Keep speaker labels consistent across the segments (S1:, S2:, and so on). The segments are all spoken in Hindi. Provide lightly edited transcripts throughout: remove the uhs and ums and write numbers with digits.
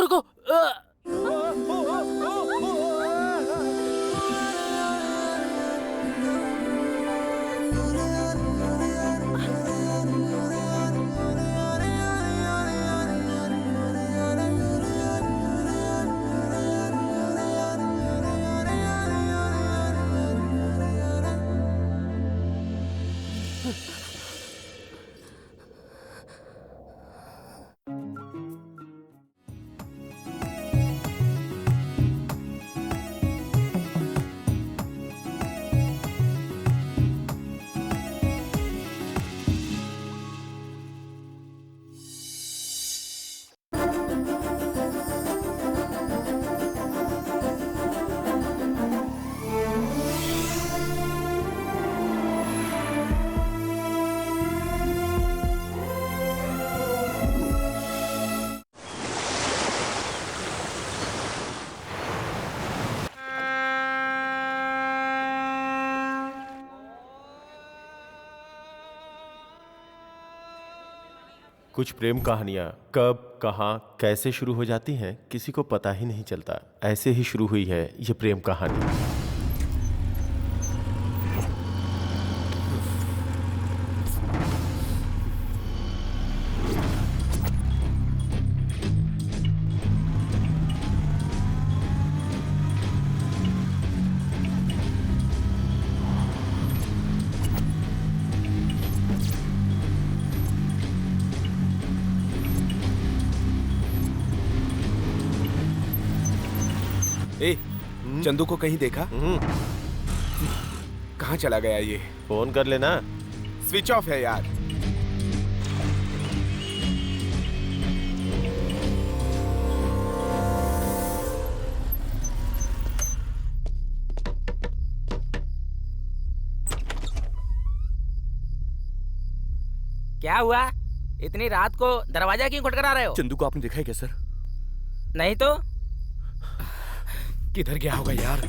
S1: रुको।
S2: कुछ प्रेम कहानियां कब, कहां, कैसे शुरू हो जाती हैं किसी को पता ही नहीं चलता। ऐसे ही शुरू हुई है ये प्रेम कहानी।
S3: ए, चंदू को कहीं देखा? कहाँ चला गया ये?
S2: फोन कर लेना।
S3: स्विच ऑफ है यार।
S4: क्या हुआ? इतनी रात को दरवाजा क्यों खटखटा रहे हो?
S3: चंदू को आपने देखा है क्या सर?
S4: नहीं तो।
S3: किधर गया होगा यार?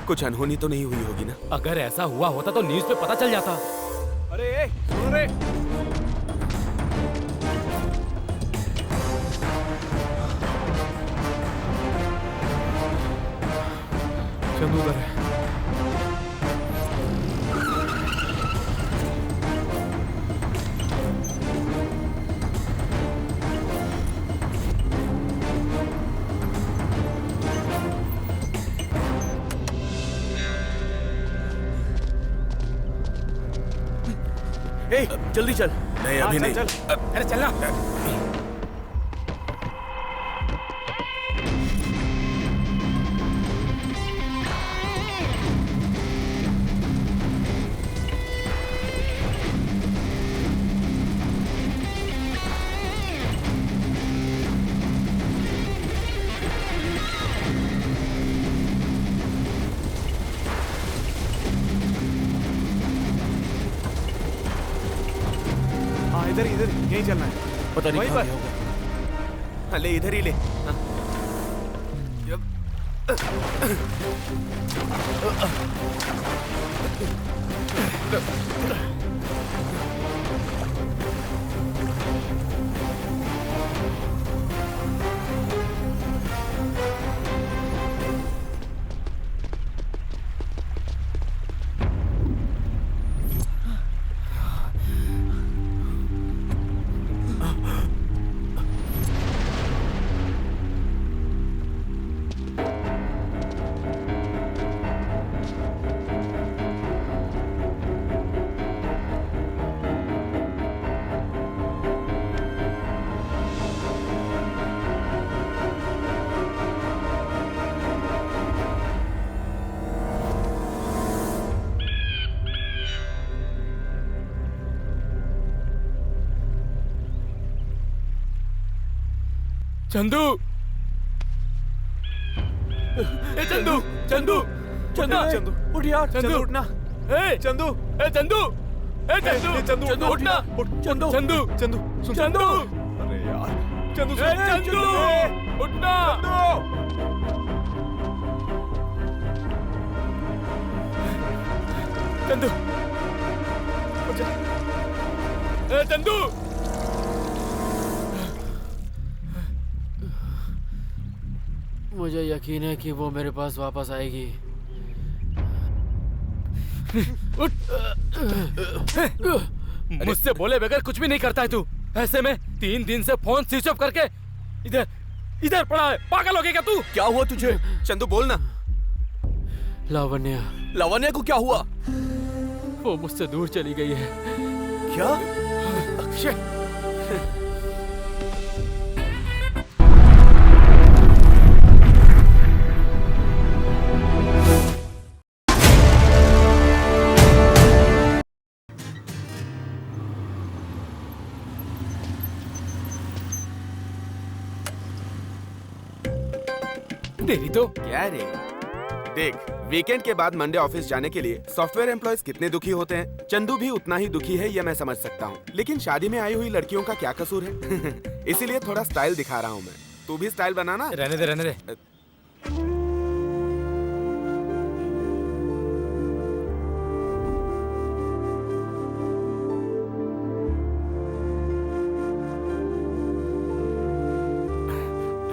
S3: कुछ अनहोनी तो नहीं हुई होगी ना?
S1: अगर ऐसा हुआ होता तो न्यूज़ पे पता चल जाता।
S3: अरे सुनो रे। चंदू उधर है। ए, जल्दी चल। नहीं अभी नहीं।
S4: चल। अरे चलना।
S3: इधर इधर यहीं चलना है।
S2: पता नहीं
S3: वहीं
S2: कहाँ
S3: पर।
S2: गया होगा।
S3: हाँ, ले इधर ही ले। हाँ।
S1: चंदू, चंदू, चंदू,
S3: चंदू, चंदू, उठ यार। चंदू, उठना।
S1: ए
S3: चंदू,
S1: ए चंदू, ए चंदू चंदू उठना
S3: चंदू
S1: चंदू
S3: चंदू सुन
S1: चंदू
S3: अरे यार चंदू
S1: ए चंदू उठना चंदू ए चंदू
S5: मुझे यकीन है कि वो मेरे पास वापस आएगी।
S1: मुझसे बोले बगैर कुछ भी नहीं करता है तू। ऐसे में 3 दिन से फोन स्विच ऑफ करके इधर इधर पड़ा है। पागल हो गया क्या तू?
S3: क्या हुआ तुझे? चंदू बोल ना।
S5: लावण्या,
S3: लावण्या को क्या हुआ?
S5: वो मुझसे दूर चली गई है।
S3: क्या?
S1: अक्षय तेरी तो
S6: क्या रे? देख, वीकेंड के बाद मंडे ऑफिस जाने के लिए सॉफ्टवेयर एम्प्लॉयज कितने दुखी होते हैं। चंदू भी उतना ही दुखी है, यह मैं समझ सकता हूँ। लेकिन शादी में आई हुई लड़कियों का क्या कसूर है? इसीलिए थोड़ा स्टाइल दिखा रहा हूँ मैं। तू भी स्टाइल बनाना।
S1: रहने दे रहने दे।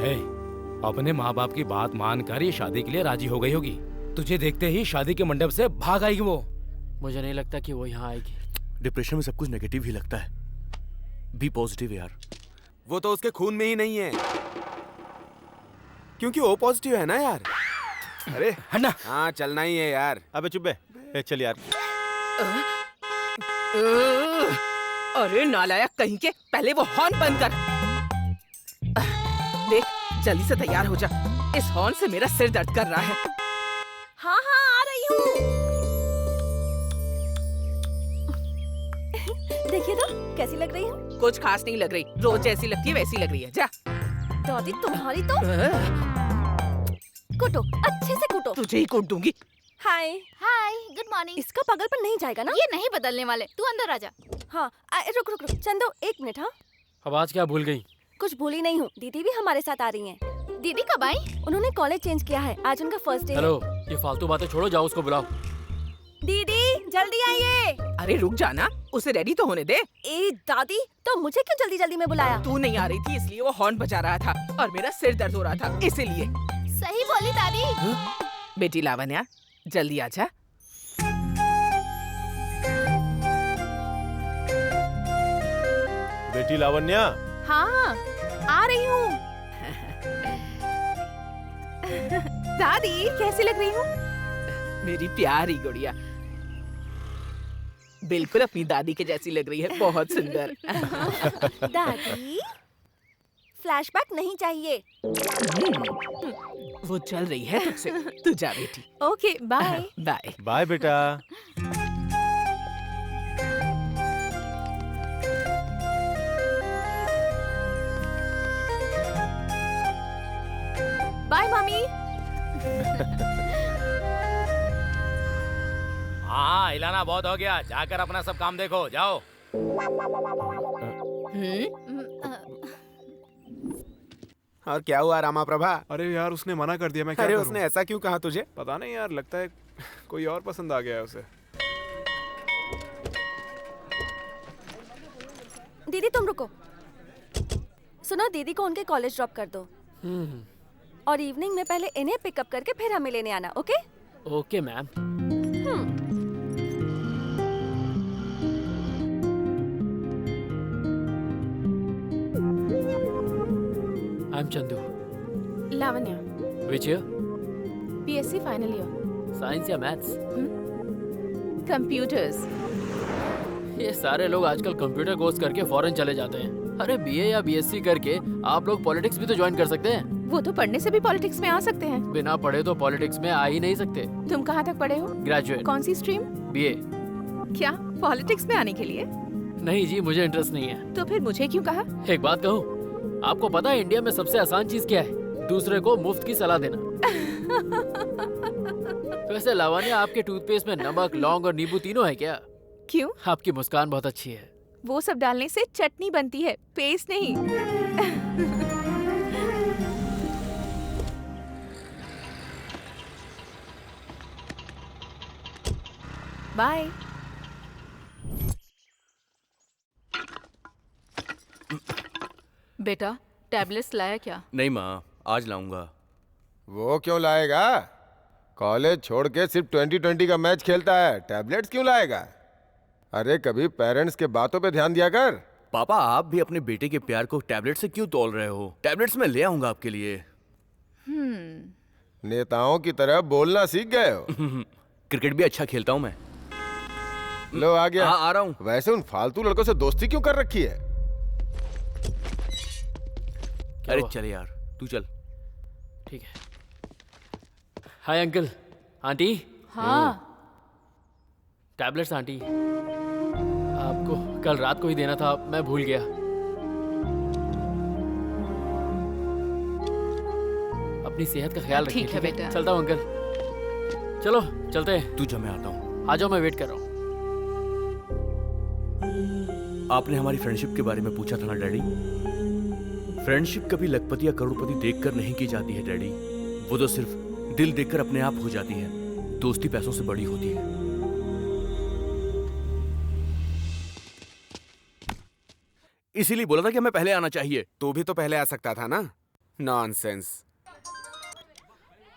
S1: हे, अपने माँ बाप की बात मानकर ये शादी के लिए राजी हो गई होगी। तुझे देखते ही शादी के मंडप से भाग आएगी वो।
S5: मुझे नहीं लगता कि वो यहाँ आएगी।
S3: डिप्रेशन में सब कुछ नेगेटिव ही लगता है। बी पॉजिटिव यार।
S6: वो तो उसके खून में ही नहीं है, क्योंकि वो पॉजिटिव है ना यार।
S3: अरे
S1: हन्ना
S6: हाँ, चलना ही है यार।
S2: अबे चुप बे। ए, चल यार।
S7: अरे नालायक कहीं के, पहले वो हॉर्न बंद कर। देख, जल्दी से तैयार हो जा। इस हॉर्न से मेरा सिर दर्द कर रहा है।
S8: हाँ हाँ आ रही हूँ। देखिए तो कैसी लग रही हूँ।
S7: कुछ खास नहीं लग रही, रोज जैसी लगती है वैसी लग रही है। जा।
S8: दादी तुम्हारी तो कुटो, अच्छे से कुटो।
S7: तुझे ही कूट दूंगी।
S8: हाय
S9: हाय, गुड मॉर्निंग।
S8: इसका पागलपन नहीं जाएगा ना?
S9: ये नहीं बदलने वाले, तू अंदर आ जा।
S8: हाँ रुक रुक रुक चंदो, 1 मिनट। हाँ
S5: अब आज क्या भूल गई?
S8: कुछ भूली नहीं हूँ, दीदी भी हमारे साथ आ रही हैं।
S9: दीदी कब आई?
S8: उन्होंने कॉलेज चेंज किया है, आज उनका फर्स्ट डे है।
S5: हेलो, ये फालतू बातें छोड़ो, जाओ उसको बुलाओ।
S8: दीदी जल्दी आइए।
S7: अरे रुक जाना, उसे रेडी तो होने दे।
S8: ए दादी, तो मुझे क्यों जल्दी जल्दी में बुलाया?
S7: तू नहीं आ रही थी इसलिए वो हॉर्न बजा रहा था और मेरा सिर दर्द हो रहा था इसीलिए।
S9: सही बोली दादी।
S7: बेटी लावण्या, जल्दी आजा।
S2: बेटी लावण्या।
S9: हाँ आ रही हूँ।
S8: दादी कैसी लग रही हूँ?
S7: मेरी प्यारी गुड़िया, बिल्कुल अपनी दादी के जैसी लग रही है। बहुत सुंदर।
S8: दादी फ्लैशबैक नहीं चाहिए।
S7: वो चल रही है तुझसे। तू जा बेटी।
S8: Okay bye.
S7: बाय।
S2: बाय बेटा।
S8: Bye mummy.
S1: हाँ, हिलाना बहुत हो गया। जाकर अपना सब काम देखो, जाओ।
S6: और क्या हुआ रामा प्रभा?
S3: अरे यार उसने मना कर दिया, मैं क्या
S6: अरे
S3: करूं?
S6: उसने ऐसा क्यों कहा तुझे?
S3: पता नहीं यार, लगता है कोई और पसंद आ गया है उसे।
S8: दीदी तुम रुको। सुनो, दीदी को उनके कॉलेज ड्रॉप कर दो और इवनिंग में पहले इन्हें पिकअप करके फिर हमें लेने आना। Okay?
S5: Okay ma'am. I am Chandu.
S9: Lavanya,
S5: which year?
S9: BSc final year,
S5: science या मैथ्स?
S9: कंप्यूटर्स।
S5: ये सारे लोग आजकल कंप्यूटर कोर्स करके फॉरेन चले जाते हैं। अरे बीए या बीएससी करके आप लोग पॉलिटिक्स भी तो ज्वाइन कर सकते हैं।
S9: वो तो पढ़ने से भी पॉलिटिक्स में आ सकते हैं।
S5: बिना पढ़े तो पॉलिटिक्स में आ ही नहीं सकते।
S9: तुम कहाँ तक पढ़े हो?
S5: ग्रेजुएट।
S9: कौन सी स्ट्रीम?
S5: बीए।
S9: क्या पॉलिटिक्स में आने के लिए?
S5: नहीं जी, मुझे इंटरेस्ट नहीं है।
S9: तो फिर मुझे क्यों कहा?
S5: एक बात कहूँ, आपको पता है इंडिया में सबसे आसान चीज क्या है? दूसरे को मुफ्त की सलाह देना। वैसे लावण्या, आपके टूथपेस्ट में नमक, लौंग और नींबू तीनों है क्या?
S9: क्यों?
S5: आपकी मुस्कान बहुत अच्छी है।
S9: वो सब डालने से चटनी बनती है, पेस्ट नहीं। बाय।
S10: बेटा टैबलेट्स लाया क्या?
S3: नहीं माँ, आज लाऊंगा।
S11: वो क्यों लाएगा? कॉलेज छोड़ के सिर्फ 2020 का मैच खेलता है, टैबलेट्स क्यों लाएगा? अरे कभी पेरेंट्स के बातों पे ध्यान दिया कर।
S3: पापा, आप भी अपने बेटे के प्यार को टैबलेट से क्यों तोल रहे हो? टैबलेट्स मैं ले आऊंगा आपके लिए।
S11: नेताओं की तरह बोलना सीख गए हो।
S3: क्रिकेट भी अच्छा खेलता हूँ मैं।
S11: लो आ गया।
S3: हाँ, आ रहा हूँ।
S11: वैसे उन फालतू लड़कों से दोस्ती क्यों कर रखी है?
S3: अरे चल यार, तू चल।
S5: ठीक है। Hi uncle, aunty.
S10: हाँ
S5: टैबलेट्स आंटी, आपको कल रात को ही देना था, मैं भूल गया। अपनी सेहत का ख्याल रखिए।
S10: ठीक है बेटा।
S5: चलता हूँ अंकल। चलो चलते हैं।
S3: तू जा, मैं आता हूँ।
S5: आ जाओ, मैं वेट कर रहा हूँ।
S3: आपने हमारी फ्रेंडशिप के बारे में पूछा था ना डैडी? फ्रेंडशिप कभी लखपति या करोड़पति देखकर नहीं की जाती है डैडी। वो तो सिर्फ दिल देखकर अपने आप हो जाती है। दोस्ती पैसों से बड़ी होती है। इसीलिए बोला था कि हमें पहले आना चाहिए।
S6: तू भी तो पहले आ सकता था ना। नॉनसेंस।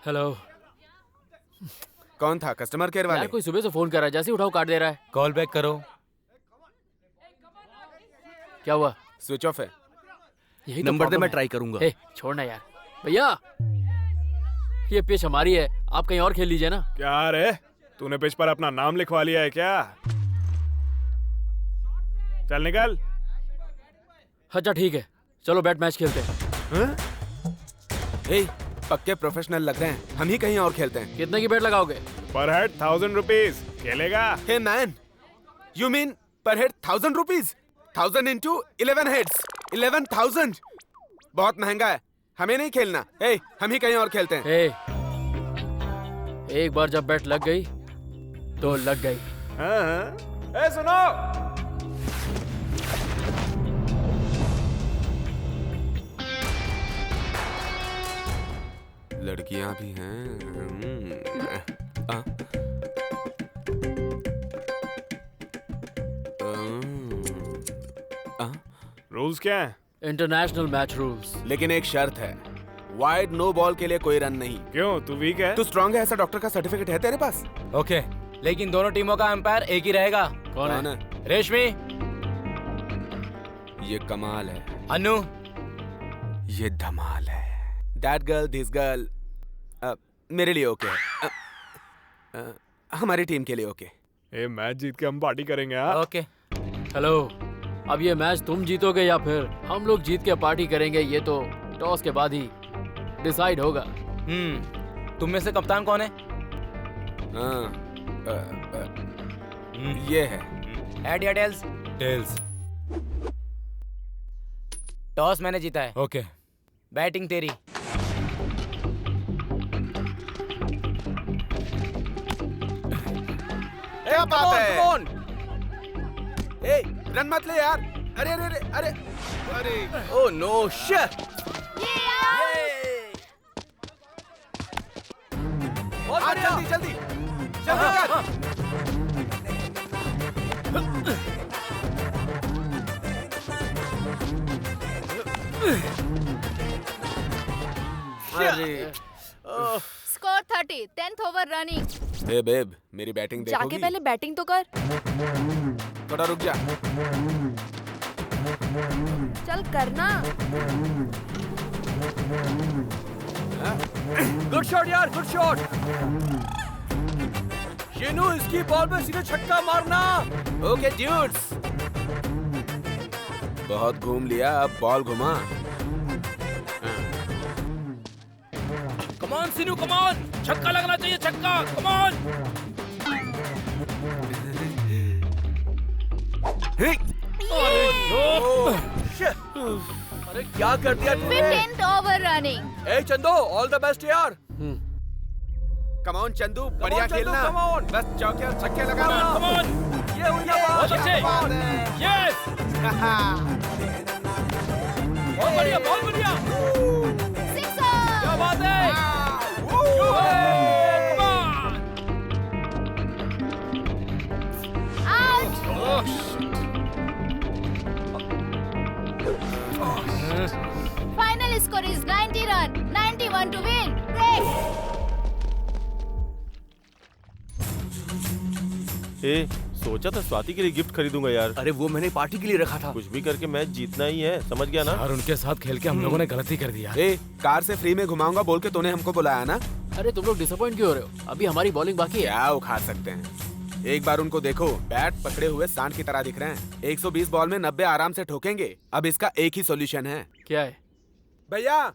S5: हेलो।
S6: कौन था? कस्टमर केयर वाले?
S5: यार कोई सुबह से फोन कर रहा है, जैसे उठाओ काट दे रहा है।
S1: कॉल बैक करो।
S5: क्या हुआ?
S6: स्विच ऑफ है।
S5: यही तो
S3: नंबर दे,
S5: problem
S3: मैं
S5: है।
S3: ट्राई करूंगा।
S5: ए, छोड़ना यार। भैया ये पिच हमारी है, आप कहीं और खेल लीजिए ना।
S12: क्या रे, तूने पिच पर अपना नाम लिखवा लिया है क्या? चल निकल।
S5: अच्छा ठीक है, चलो बैट मैच खेलते हैं।
S6: ए, पक्के प्रोफेशनल लग रहे हैं। हम ही कहीं और खेलते हैं।
S5: कितने की बैट लगाओगे?
S12: पर हेड 1000 रुपीज। खेलेगा?
S6: हे मैन, यू मीन पर हेड 1000 रुपीज? 1000 into 11 heads, 11,000। बहुत महंगा है, हमें नहीं खेलना। ए, हम ही कहीं और खेलते हैं।
S5: एक बार जब बैट लग गई तो लग गई।
S12: ए सुनो,
S6: लड़कियां भी हैं।
S12: रूल्स क्या है?
S5: International match rules.
S6: लेकिन एक शर्त है, वाइड नो बॉल के लिए कोई रन नहीं।
S12: क्यों, तू वीक है?
S6: तू स्ट्रांग है, ऐसा डॉक्टर का सर्टिफिकेट है तेरे पास?
S1: ओके, लेकिन दोनों टीमों का अंपायर एक ही रहेगा।
S5: कौन
S6: है?
S1: रेशमी।
S6: ये कमाल है।
S1: अनु।
S6: ये धमाल है। दैट गर्ल, दिस गर्ल, मेरे लिए ओके है। हमारी टीम के लिए ओके।
S12: ये मैच जीत के हम पार्टी करेंगे। हाँ
S1: ओके।
S5: हेलो, अब ये मैच तुम जीतोगे या फिर हम लोग जीत के पार्टी करेंगे, ये तो टॉस के बाद ही डिसाइड होगा।
S1: तुम में से कप्तान कौन है?
S6: ये है।
S1: हेड या टेल्स? टेल्स। टॉस मैंने जीता है। ओके। बैटिंग तेरी।
S6: क्या बात है? ए, रन मत ले यार। अरे अरे अरे अरे अरे,
S3: ओह नो शिट।
S6: जल्दी जल्दी जल्दी कर।
S3: अरे
S10: स्कोर 30, 10th ओवर रनिंग।
S6: ए बेब, मेरी बैटिंग देखोगी?
S8: जाके पहले बैटिंग तो कर।
S6: थोड़ा रुक जा।
S8: चल करना।
S3: गुड शॉट यार, गुड शॉट। शेनू, इसकी बॉल में सीधे छक्का मारना।
S6: ओके ड्यूड्स, बहुत घूम लिया, अब बॉल घुमा।
S1: कमान सिनू, कमान, छक्का लगना चाहिए, छक्का, कमान।
S3: अरे क्या कर दिया तूने?
S10: 10th over running.
S3: ए चंदो, ऑल द बेस्ट यार।
S6: कम ऑन चंदू, बढ़िया खेलना। बस चौके और छक्के लगाना।
S3: ये हुई ना बात।
S1: बहुत अच्छे। यस, बहुत बढ़िया, बहुत बढ़िया। क्या बात है।
S10: Final score is 90 run, 91 to win. Great.
S2: ए, सोचा था स्वाति के लिए गिफ्ट खरीदूंगा यार।
S3: अरे वो मैंने पार्टी के लिए रखा था।
S2: कुछ भी करके मैच जीतना ही है, समझ गया ना?
S1: यार उनके साथ खेल के हम लोगों ने गलती कर दिया।
S6: ए, कार से फ्री में घुमाऊंगा बोल के तूने हमको बुलाया ना?
S5: अरे तुम लोग डिसअपॉइंट क्यों हो रहे हो? अभी हमारी बॉलिंग बाकी है।
S6: क्या उखाड़ सकते हैं? एक बार उनको देखो, बैट पकड़े हुए सांड की तरह दिख रहे हैं। 120 बॉल में 90 आराम से ठोकेंगे। अब इसका एक ही सॉल्यूशन है।
S5: क्या है
S6: भैया?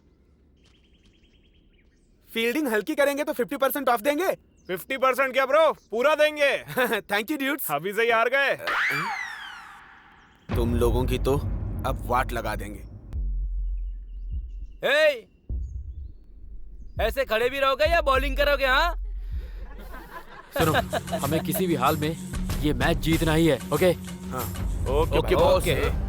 S6: फील्डिंग हल्की करेंगे तो 50% ऑफ देंगे।
S12: 50% क्या ब्रो, पूरा देंगे।
S6: Thank you dudes.
S12: अभी से ही हार गए।
S6: तुम लोगों की तो अब वाट लगा देंगे।
S1: ए, ऐसे खड़े भी रहोगे या बॉलिंग करोगे? हाँ,
S5: सुनो, हमें किसी भी हाल में ये मैच जीतना ही है। ओके?
S6: हाँ।
S2: Okay
S1: okay.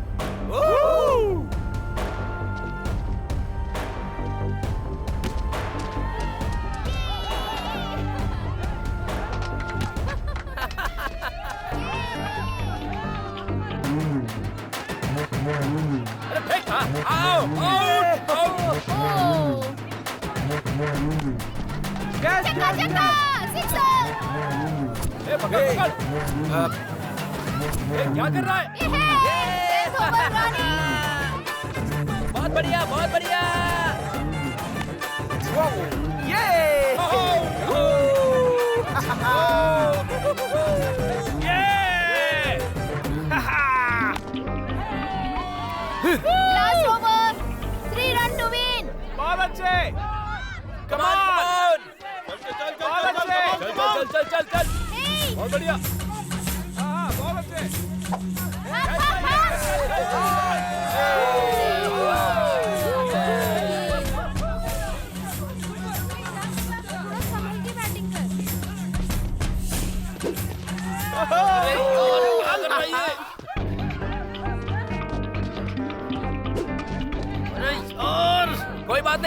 S1: क्या कर रहा है? बहुत बढ़िया, बहुत बढ़िया।
S10: Last over, 3 run to win.
S12: बहुत अच्छे।
S1: Come on! चल। बहुत बढ़िया।
S12: बहुत अच्छे।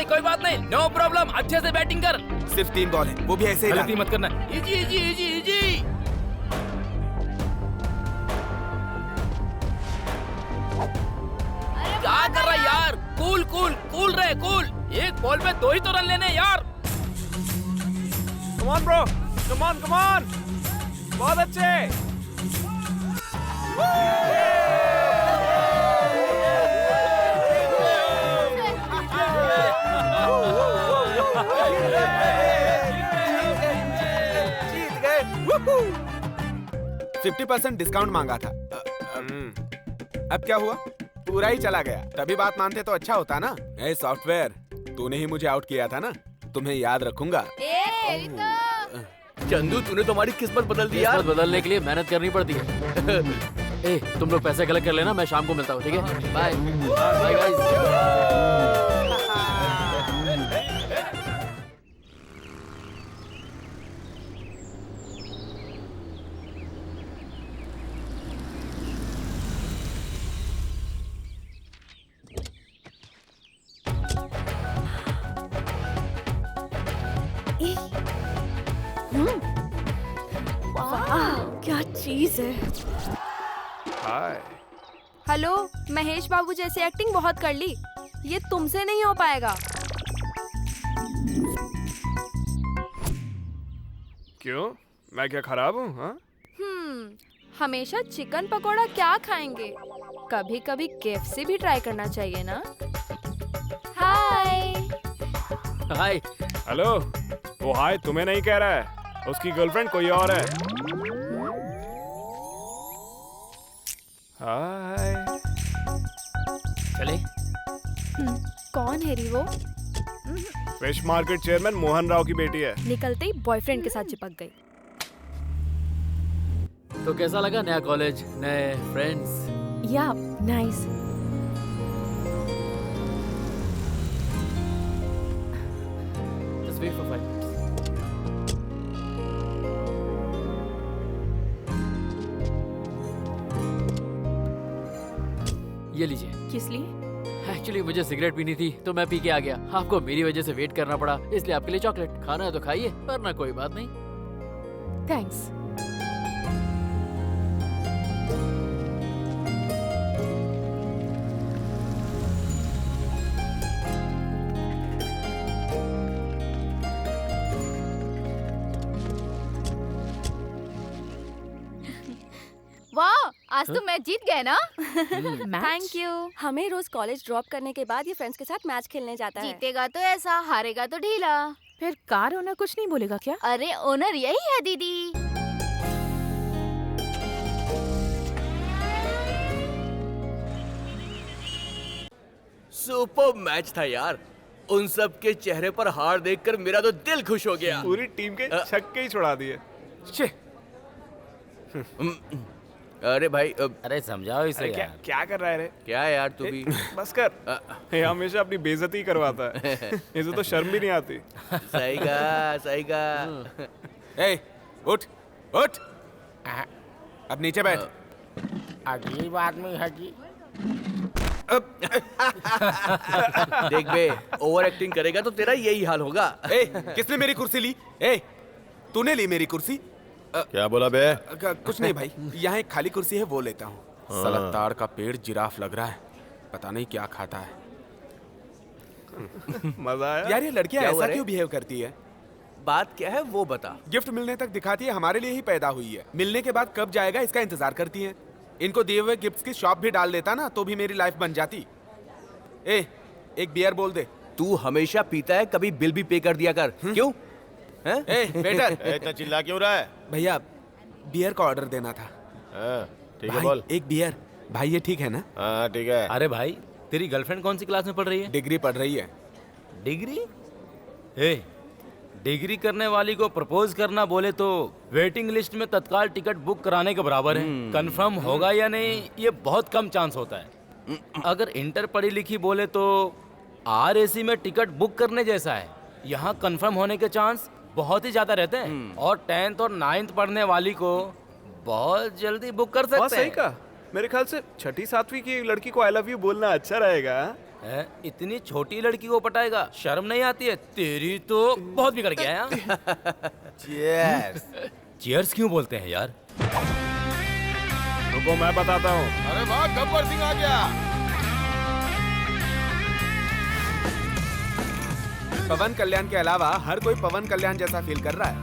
S1: कोई बात नहीं, नो प्रॉब्लम। अच्छे से बैटिंग कर।
S6: सिर्फ 3 बॉल है, वो भी ऐसे ही
S1: गलती
S6: डाल।
S1: मत करना। इजी। क्या कर रहा है यार? कूल रहे, कूल। एक बॉल पे 2 ही तो रन लेने यार।
S12: Come on bro, come on. बहुत अच्छे।
S6: जीत गए। 50% डिस्काउंट मांगा था। अब क्या हुआ? पूरा ही चला गया। तभी बात मानते तो अच्छा होता ना। ए सॉफ्टवेयर, तूने ही मुझे आउट किया था ना? तुम्हें याद रखूंगा।
S3: चंदू, तूने तो हमारी किस्मत बदल दी यार।
S5: किस्मत बदलने के लिए मेहनत करनी पड़ती है। ए, तुम लोग पैसे कलेक्ट कर लेना, मैं शाम को मिलता हूँ, ठीक है? Bye bye guys.
S8: क्या चीज है।
S12: हाय।
S8: हेलो, महेश बाबू जैसी एक्टिंग बहुत कर ली। ये तुमसे नहीं हो पाएगा।
S12: क्यों, मैं क्या खराब हूँ? हाँ?
S8: हमेशा चिकन पकोड़ा क्या खाएंगे? कभी कभी KFC भी ट्राई करना चाहिए ना।
S5: हाय।
S12: हेलो, वो हाय तुम्हें नहीं कह रहा है, उसकी गर्लफ्रेंड कोई और है। हाय।
S5: चले।
S8: कौन है री वो?
S12: Fish market chairman Mohan Rao की बेटी है।
S8: निकलते ही बॉयफ्रेंड के साथ चिपक गई।
S5: तो कैसा लगा नया कॉलेज, नए फ्रेंड्स?
S8: या nice.
S5: Just wait for 5 minutes. ये लीजिए।
S9: किस लिए?
S5: एक्चुअली मुझे सिगरेट पीनी थी तो मैं पी के आ गया। आपको मेरी वजह से वेट करना पड़ा, इसलिए आपके लिए चॉकलेट। खाना है तो खाइए, वरना कोई बात नहीं।
S9: थैंक्स।
S10: वाह, आज तो मैच जीत गए ना।
S8: Thank you. हमें रोज कॉलेज ड्रॉप करने के बाद ये फ्रेंड्स के साथ मैच खेलने जाता है।
S10: जीतेगा तो ऐसा, हारेगा तो ढीला।
S9: फिर कार ओनर कुछ नहीं बोलेगा क्या?
S10: अरे ओनर यही है दीदी।
S3: सुपर मैच था यार। उन सब के चेहरे पर हार देखकर मेरा तो दिल खुश हो गया।
S12: पूरी टीम के छक्के ही छुड़ा दिए।
S3: अरे भाई
S4: अरे समझाओ इसे
S12: क्या
S4: यार।
S12: क्या कर रहा है रे?
S3: क्या यार तू भी
S12: बस कर। ये हमेशा अपनी बेइज्जती करवाता है। इसे तो शर्म भी नहीं आती।
S3: सही का।
S6: ए, उठ उठ, अब नीचे बैठ।
S4: अजीब आदमी है जी।
S3: देख बे, ओवर एक्टिंग करेगा तो तेरा यही हाल होगा।
S6: ए, किसने मेरी कुर्सी ली? ए, तूने ली मेरी कुर्सी?
S2: क्या बोला बे?
S6: कुछ नहीं भाई, यहाँ एक खाली कुर्सी है, वो लेता हूँ। साला ताड़ का पेड़ जिराफ लग रहा है, पता नहीं क्या खाता है।
S12: मजा आया
S6: यार ये लड़कियाँ
S3: क्या
S6: ऐसा
S3: हुआ रे?
S6: क्यों बिहेव करती है?
S3: बात क्या है वो बता।
S6: गिफ्ट मिलने तक दिखाती है हमारे लिए ही पैदा हुई है, मिलने के बाद कब जाएगा इसका इंतजार करती है। इनको दिए हुए गिफ्ट्स की शॉप भी डाल देता ना तो भी मेरी लाइफ बन जाती। ए, एक बियर बोल दे।
S3: तू हमेशा पीता है, कभी बिल भी पे कर दिया कर। क्यों?
S6: ए, वेटर,
S2: इतना चिल्ला क्यों रहा है?
S6: भैया बियर का ऑर्डर देना था।
S2: ठीक है
S6: भाई,
S2: बोल।
S6: एक बियर। भाई ये ठीक है ना?
S2: हाँ ठीक है।
S1: अरे भाई, तेरी गर्लफ्रेंड कौन सी क्लास में पढ़ रही है?
S6: डिग्री पढ़ रही है।
S1: डिग्री? ए, डिग्री करने वाली को प्रपोज करना बोले तो वेटिंग लिस्ट में तत्काल टिकट बुक कराने के बराबर है। कंफर्म होगा या नहीं ये बहुत कम चांस होता है। अगर इंटर पढ़ी लिखी बोले तो RAC में टिकट बुक करने जैसा है। यहाँ कंफर्म होने के चांस बहुत ही ज्यादा रहते हैं। और 10th और 9th पढ़ने वाली को बहुत जल्दी बुक कर
S12: हाँ
S1: सकते
S12: सही
S1: हैं।
S12: कहा। मेरे ख्याल से 6ठी 7वीं की लड़की को आई लव यू बोलना अच्छा रहेगा।
S1: है? इतनी छोटी लड़की को पटाएगा? शर्म नहीं आती है? तेरी तो बहुत बिगड़ गया है।
S11: चीयर्स।
S1: चीयर्स क्यों बोलते हैं यार?
S12: रुको मैं बताता हूँ।
S11: अरे वाह, गब्बर सिंह आ गया।
S6: पवन कल्याण के अलावा हर कोई पवन कल्याण जैसा फील कर रहा है।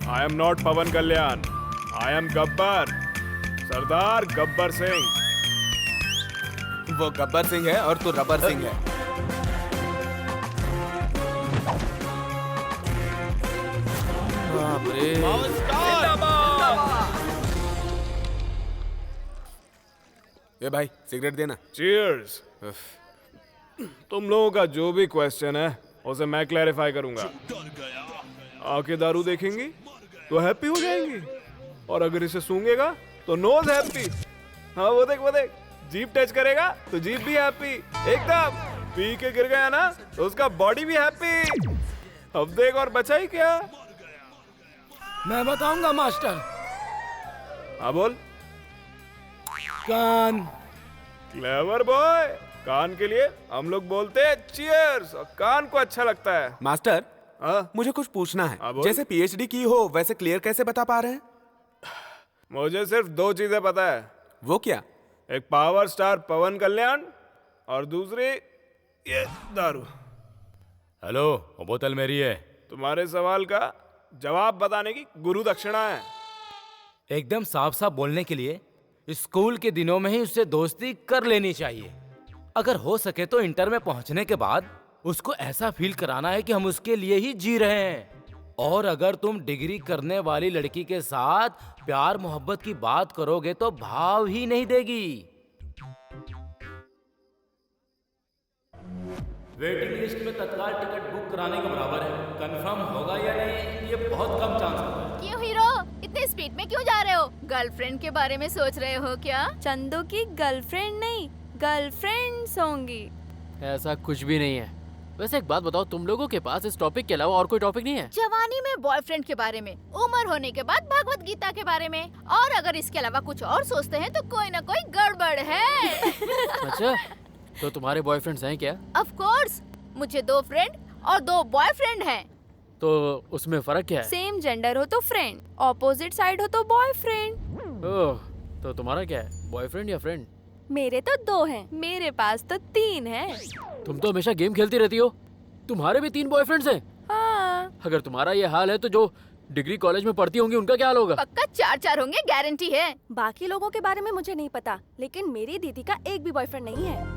S12: I am not Pawan Kalyan, I am Gabbar, Sardar Gabbar Singh.
S6: वो गब्बर सिंह है और तू रबर सिंह है।
S1: बाप रे।
S6: ए भाई, सिगरेट देना।
S12: चीयर्स। तुम लोगों का जो भी क्वेश्चन है उसे मैं क्लैरिफाई करूंगा। आंखें दारू देखेंगी तो हैप्पी हो जाएंगी, और अगर इसे सूंघेगा तो नोज हैप्पी। हाँ वो देख, जीप टच करेगा तो जीप भी हैप्पी एकदम। पी के गिर गया ना तो उसका बॉडी भी हैप्पी। अब देख और बचा ही क्या।
S1: मैं बताऊंगा मास्टर।
S12: हाँ बोल।
S1: कान।
S12: Clever boy. कान के लिए हम लोग बोलते हैं चीयर्स, और कान को अच्छा लगता है।
S6: मास्टर, मुझे कुछ पूछना है। जैसे PhD की हो वैसे क्लियर कैसे बता पा रहे हैं?
S12: मुझे सिर्फ 2 चीजें पता है।
S6: वो क्या?
S12: एक पावर स्टार पवन कल्याण और दूसरी ये दारू।
S1: हेलो, वो बोतल मेरी है।
S12: तुम्हारे सवाल का जवाब बताने की गुरु दक्षिणा है।
S1: एकदम साफ साफ बोलने के लिए स्कूल के दिनों में ही उससे दोस्ती कर लेनी चाहिए। अगर हो सके तो इंटर में पहुंचने के बाद उसको ऐसा फील कराना है कि हम उसके लिए ही जी रहे हैं। और अगर तुम डिग्री करने वाली लड़की के साथ प्यार मोहब्बत की बात करोगे तो भाव ही नहीं देगी। वेटिंग लिस्ट में तत्काल टिकट बुक कराने के बराबर है। कंफर्म होगा या नहीं ये बहुत कम चांस होता है।
S10: क्यों हीरो, इतने स्पीड में क्यों जा रहे हो? गर्लफ्रेंड के बारे में सोच रहे हो क्या?
S8: चंदू की गर्लफ्रेंड नहीं, गर्लफ्रेंड्स होंगी।
S5: ऐसा कुछ भी नहीं है। वैसे एक बात बताओ, तुम लोगों के पास इस टॉपिक के अलावा और कोई टॉपिक नहीं है?
S10: जवानी में बॉयफ्रेंड के बारे में, उम्र होने के बाद भगवत गीता के बारे में, और अगर इसके अलावा कुछ और सोचते हैं तो कोई ना कोई गड़बड़ है।
S5: अच्छा, तो तुम्हारे बॉयफ्रेंड्स हैं क्या?
S10: ऑफ कोर्स, मुझे 2 फ्रेंड और 2 बॉयफ्रेंड हैं।
S5: तो उसमें फर्क क्या है?
S8: सेम जेंडर हो तो फ्रेंड, ऑपोजिट साइड हो तो बॉयफ्रेंड।
S5: ओह, तो तुम्हारा क्या है, बॉयफ्रेंड या फ्रेंड?
S8: मेरे तो 2 हैं, मेरे पास तो 3 हैं।
S5: तुम तो हमेशा गेम खेलती रहती हो, तुम्हारे भी 3 बॉयफ्रेंड्स हैं?
S8: हाँ।
S5: अगर तुम्हारा ये हाल है तो जो डिग्री कॉलेज में पढ़ती होंगी उनका क्या हाल होगा?
S10: पक्का 4 होंगे, गारंटी है।
S8: बाकी लोगों के बारे में मुझे नहीं पता, लेकिन मेरी दीदी का एक भी बॉयफ्रेंड नहीं है।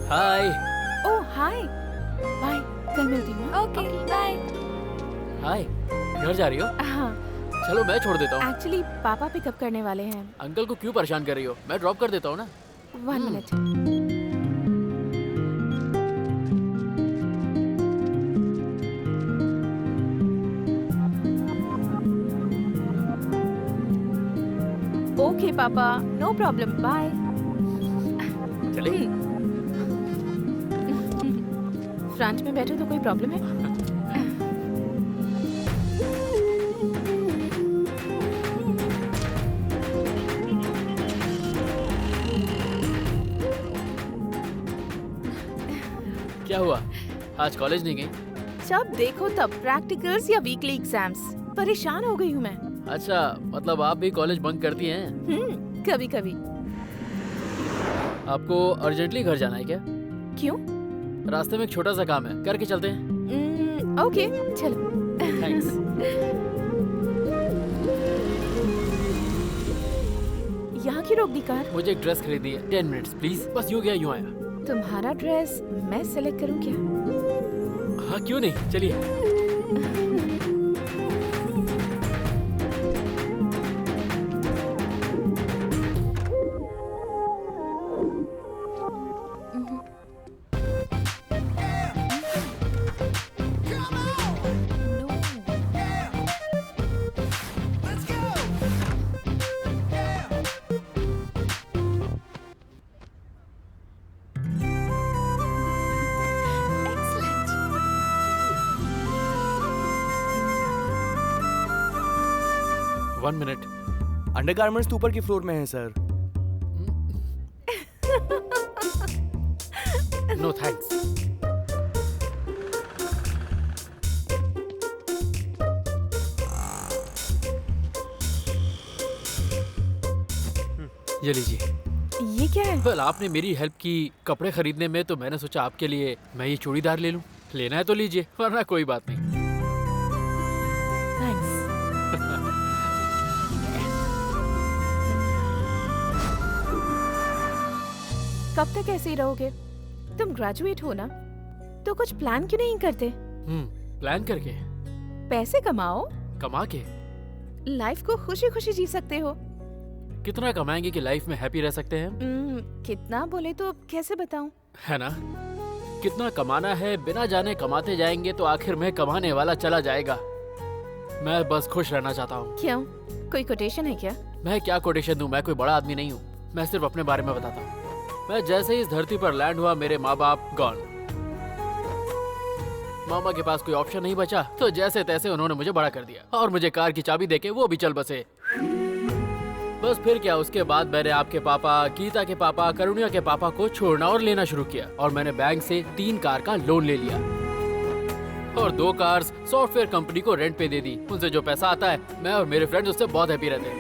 S5: हाय।
S9: ओह हाय, बाय, कल मिलती हूँ।
S8: Okay bye.
S5: हाय, घर जा रही हो?
S9: हाँ,
S5: चलो मैं छोड़ देता हूँ।
S9: एक्चुअली पापा पिकअप करने वाले हैं।
S5: अंकल को क्यों परेशान कर रही हो, मैं ड्रॉप कर देता हूँ ना।
S9: 1 मिनट। ओके पापा, नो प्रॉब्लम, बाय।
S5: चले?
S9: फ्रंट में बैठो तो कोई प्रॉब्लम है?
S5: क्या हुआ, आज कॉलेज नहीं गई?
S9: जब देखो तब प्रैक्टिकल्स या वीकली एग्जाम्स, परेशान हो गई हूँ मैं।
S5: अच्छा, मतलब आप भी कॉलेज बंक करती हैं?
S9: कभी कभी।
S5: आपको अर्जेंटली घर जाना है क्या?
S9: क्यों?
S5: रास्ते में एक छोटा सा काम है, करके चलते हैं।
S9: ओके, चलो।
S5: थैंक्स।
S9: यहाँ की रोक दी कार?
S5: मुझे एक ड्रेस खरीदनी है, 10 मिनट्स प्लीज। बस यूँ गया यूँ आया।
S9: तुम्हारा ड्रेस मैं सेलेक्ट करूँ क्या?
S5: हाँ क्यों नहीं, चलिए। One minute.
S3: अंडरगारमेंट्स तो ऊपर की फ्लोर में है सर।
S5: No thanks. ये लीजिए।
S9: ये क्या है?
S5: वेल, आपने मेरी हेल्प की कपड़े खरीदने में, तो मैंने सोचा आपके लिए मैं ये चूड़ीदार ले लूं। लेना है तो लीजिए, वरना कोई बात नहीं।
S9: थैंक्स। कब तक ऐसे ही रहोगे? तुम ग्रेजुएट हो ना, तो कुछ प्लान क्यों नहीं करते?
S5: प्लान करके?
S9: पैसे कमाओ,
S5: कमा के?
S9: लाइफ को खुशी खुशी जी सकते हो।
S5: कितना कमाएंगे कि लाइफ में हैप्पी रह सकते हैं?
S9: कितना बोले तो कैसे बताऊं?
S5: है ना, कितना कमाना है, बिना जाने कमाते जाएंगे तो आखिर में कमाने वाला चला जाएगा। मैं बस खुश रहना चाहता हूँ।
S9: क्यों, कोई कोटेशन है क्या?
S5: मैं क्या कोटेशन दूं, मैं कोई बड़ा आदमी नहीं हूँ। मैं सिर्फ अपने बारे में बताता हूँ। मैं जैसे ही इस धरती पर लैंड हुआ, मेरे माँ बाप गॉन। मामा के पास कोई ऑप्शन नहीं बचा, तो जैसे तैसे उन्होंने मुझे बड़ा कर दिया और मुझे कार की चाबी देके वो भी चल बसे। बस फिर क्या, उसके बाद मैंने आपके पापा, गीता के पापा, करुणिया के पापा को छोड़ना और लेना शुरू किया, और मैंने बैंक से 3 कार का लोन ले लिया और 2 कार्स सॉफ्टवेयर कंपनी को रेंट पे दे दी। उनसे जो पैसा आता है, मैं और मेरे फ्रेंड्स उससे बहुत हैप्पी रहते हैं।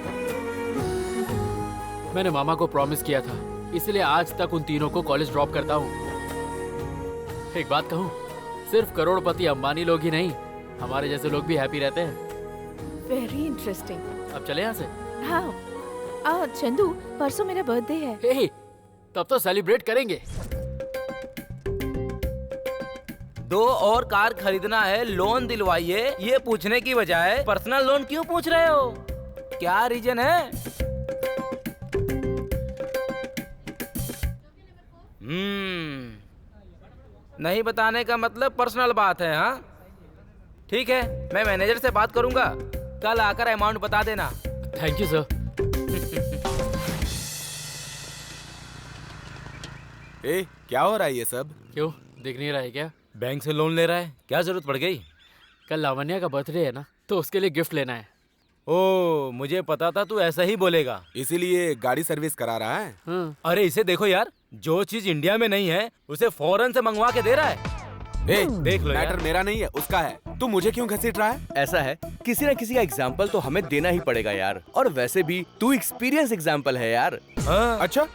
S5: मैंने मामा को प्रॉमिस किया था, इसलिए आज तक उन तीनों को कॉलेज ड्रॉप करता हूँ। एक बात कहूँ, सिर्फ करोड़पति अंबानी लोग ही नहीं, हमारे जैसे लोग भी हैप्पी रहते हैं।
S9: Very interesting.
S5: अब चले यहाँ से?
S9: हाँ। चंदू, परसों मेरा बर्थडे है।
S5: हे, तब तो सेलिब्रेट करेंगे।
S1: 2 और कार खरीदना है, लोन दिलवाइए, ये पूछने की बजाय पर्सनल लोन क्यों पूछ रहे हो? क्या रीजन है?
S4: नहीं बताने का मतलब पर्सनल बात है, हाँ? ठीक है, मैं मैनेजर से बात करूंगा, कल आकर अमाउंट बता देना।
S5: Thank you sir.
S6: ए, क्या हो रहा है ये सब?
S5: क्यों, दिख नहीं रहा है क्या?
S1: बैंक से लोन ले रहा है, क्या जरूरत पड़ गई?
S5: कल लावण्या का बर्थडे है ना, तो उसके लिए गिफ्ट लेना है।
S1: ओ, मुझे पता था तू ऐसा ही बोलेगा।
S6: इसीलिए गाड़ी सर्विस करा रहा है।
S1: अरे इसे देखो यार, जो चीज इंडिया में नहीं है उसे फॉरेन से मंगवा के दे रहा है।
S6: ए,
S1: देख लो
S6: मैटर मेरा नहीं है, उसका है। तू मुझे क्यों घसीट रहा है?
S3: ऐसा है, किसी ना किसी का एग्जाम्पल तो हमें देना ही पड़ेगा यार। और वैसे भी तू एक्सपीरियंस एग्जाम्पल है यार।
S6: अच्छा,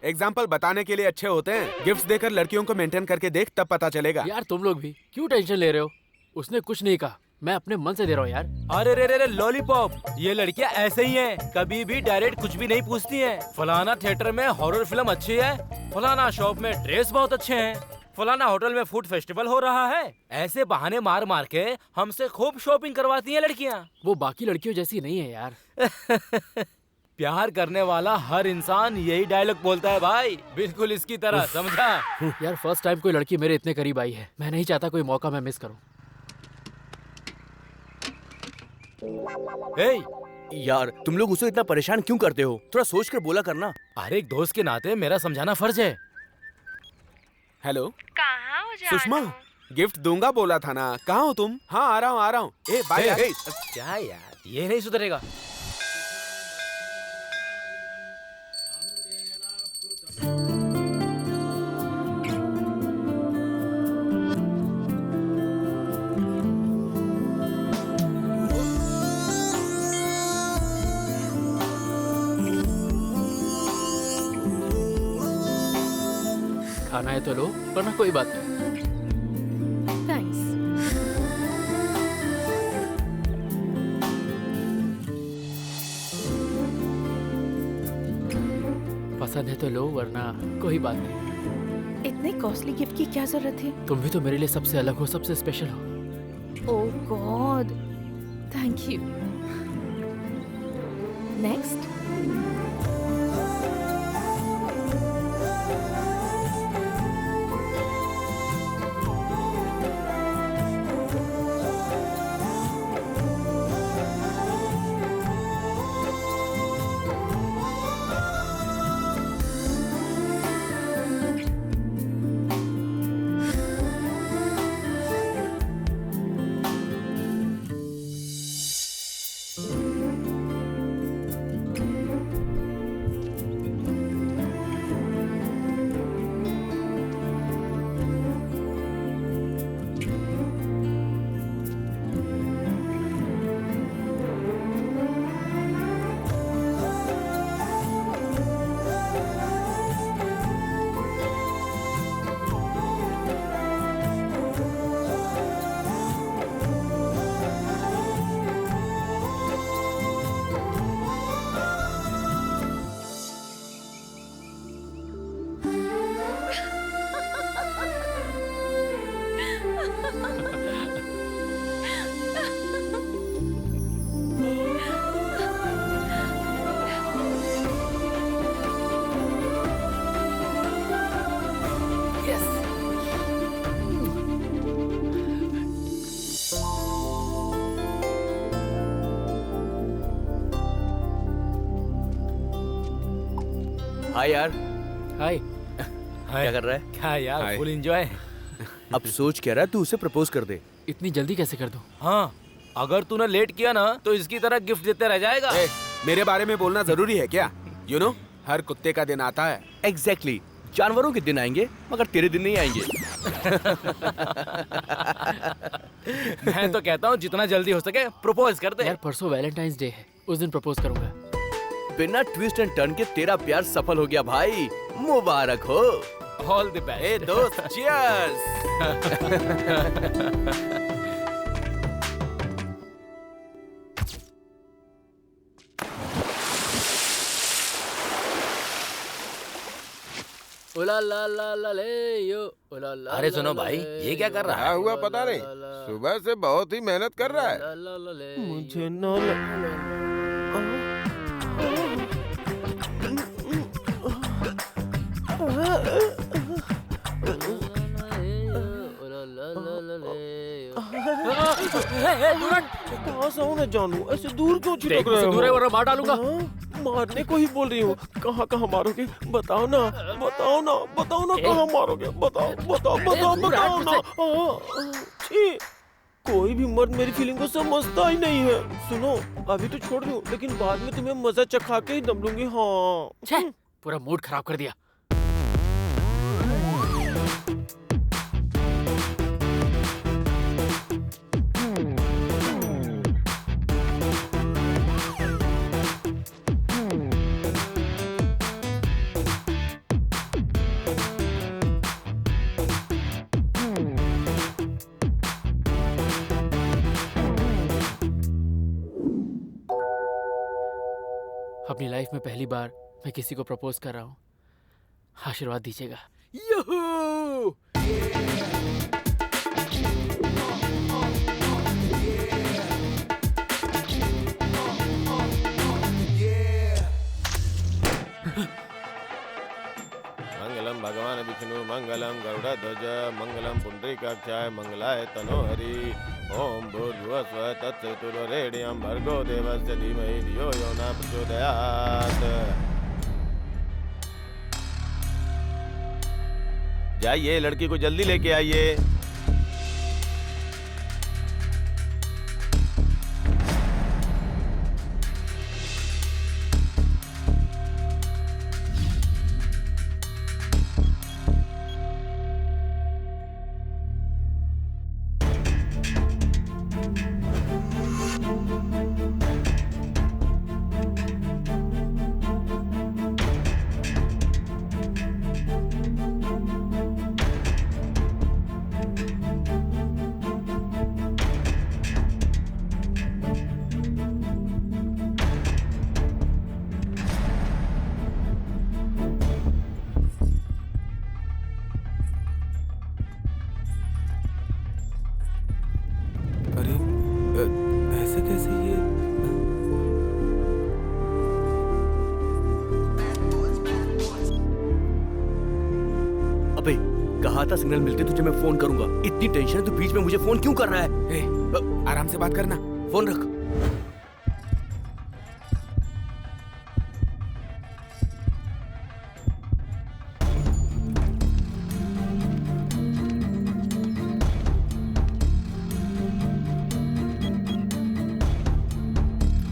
S6: एग्जाम्पल बताने के लिए अच्छे होते हैं। गिफ्ट्स देकर लड़कियों को मेंटेन करके देख, तब पता चलेगा।
S5: यार तुम लोग भी क्यों टेंशन ले रहे हो? उसने कुछ नहीं कहा, मैं अपने मन से दे रहा हूँ यार।
S1: अरे रे रे रे लॉलीपॉप, ये लड़कियां ऐसे ही हैं, कभी भी डायरेक्ट कुछ भी नहीं पूछती हैं। फलाना थिएटर में हॉरर फिल्म अच्छी है, फलाना शॉप में ड्रेस बहुत अच्छे हैं, फलाना होटल में फूड फेस्टिवल हो रहा है। ऐसे बहाने मार मार के हमसे खूब शॉपिंग करवाती हैं लड़कियां।
S5: वो बाकी लड़कियों जैसी नहीं है यार।
S1: प्यार करने वाला हर इंसान यही डायलॉग बोलता है भाई, बिल्कुल इसकी तरह, समझा?
S5: यार फर्स्ट टाइम कोई लड़की मेरे इतने करीब आई है, मैं नहीं चाहता कोई मौका मैं मिस करूं।
S3: यार तुम लोग उसे इतना परेशान क्यों करते हो? थोड़ा सोच कर बोला करना।
S1: अरे एक दोस्त के नाते मेरा समझाना फर्ज है।
S6: हेलो,
S9: कहाँ हो
S6: सुषमा, गिफ्ट दूंगा बोला था ना, कहाँ हो तुम? हाँ आ रहा हूँ। ए बाय।
S1: क्या यार, ये नहीं सुधरेगा।
S5: खाना है तो लो, वरना कोई बात नहीं।
S9: थैंक्स।
S5: पसंद है तो लो, वरना कोई बात नहीं।
S9: इतने कॉस्टली गिफ्ट की क्या जरूरत है?
S5: तुम भी तो मेरे लिए सबसे अलग हो, सबसे स्पेशल हो।
S9: ओह गॉड, थैंक यू। नेक्स्ट।
S3: हाय यार।
S5: हाय।
S3: क्या कर रहा है?
S1: क्या यार, फुल एंजॉय।
S3: अब सोच क्या रहा है, तू उसे प्रपोज कर दे।
S5: इतनी जल्दी कैसे कर दूं?
S1: हाँ, अगर तूने लेट किया ना तो इसकी तरह गिफ्ट देते रह जाएगा।
S6: मेरे बारे में बोलना जरूरी है क्या? यू नो, हर कुत्ते का दिन आता है।
S3: एग्जैक्टली, जानवरों के दिन आएंगे मगर तेरे दिन नहीं आएंगे।
S1: मैं तो कहता हूँ जितना जल्दी हो सके प्रपोज कर दे।
S5: यार परसों वैलेंटाइंस डे है, उस दिन प्रपोज करूंगा।
S3: बिना ट्विस्ट एंड टर्न के तेरा प्यार सफल हो गया भाई, मुबारक हो।
S1: All the best.
S6: ए दोस्त, चीयर्स।
S5: ओला ला ला ला ले यो, ओला ला।
S1: अरे सुनो भाई, ये क्या कर रहा है?
S11: क्या हुआ पता नहीं, सुबह से बहुत ही मेहनत कर रहा है।
S2: मुझे न पास आओ ना जानू, ऐसे दूर क्यों
S5: देख,
S2: चिपक रहे
S5: मुझसे
S2: हो?
S5: दूर है वरना मार डालूंगा।
S2: मारने को ही बोल रही हूँ, कहाँ कहाँ मारोगे? बताओ ना, बताओ ना, बताओ ना कहाँ मारोगे? बताओ बताओ बताओ बताओ ना। छी, कोई भी मर्द मेरी फीलिंग को समझता ही नहीं है। सुनो, अभी तो छोड़ रही हूँ, लेकिन बाद में तुम्हें मजा चखा के ही दम लूंगी। हाँ,
S5: पूरा मूड खराब कर दिया। अपनी लाइफ में पहली बार मैं किसी को प्रपोज कर रहा हूँ, आशीर्वाद दीजिएगा। यूहू!
S2: मंगलम भगवान विष्णु, मंगलम गरुड़ध्वज, मंगलम पुंडरीकाक्षाय, मंगलाय तनोहरि। ओम भूर्भुवस्सुवः तत्सवितुर्वरेण्यं भर्गो देवस्य धीमहि धियो यो न प्रचोदयात्। जाइए, लड़की को जल्दी लेके आइए।
S6: ऐसे कैसे ये?
S3: अबे कहा था सिग्नल मिलते तुझे मैं फोन करूंगा। इतनी टेंशन है तो बीच में मुझे फोन क्यों कर रहा है?
S6: आराम से बात करना,
S3: फोन रख।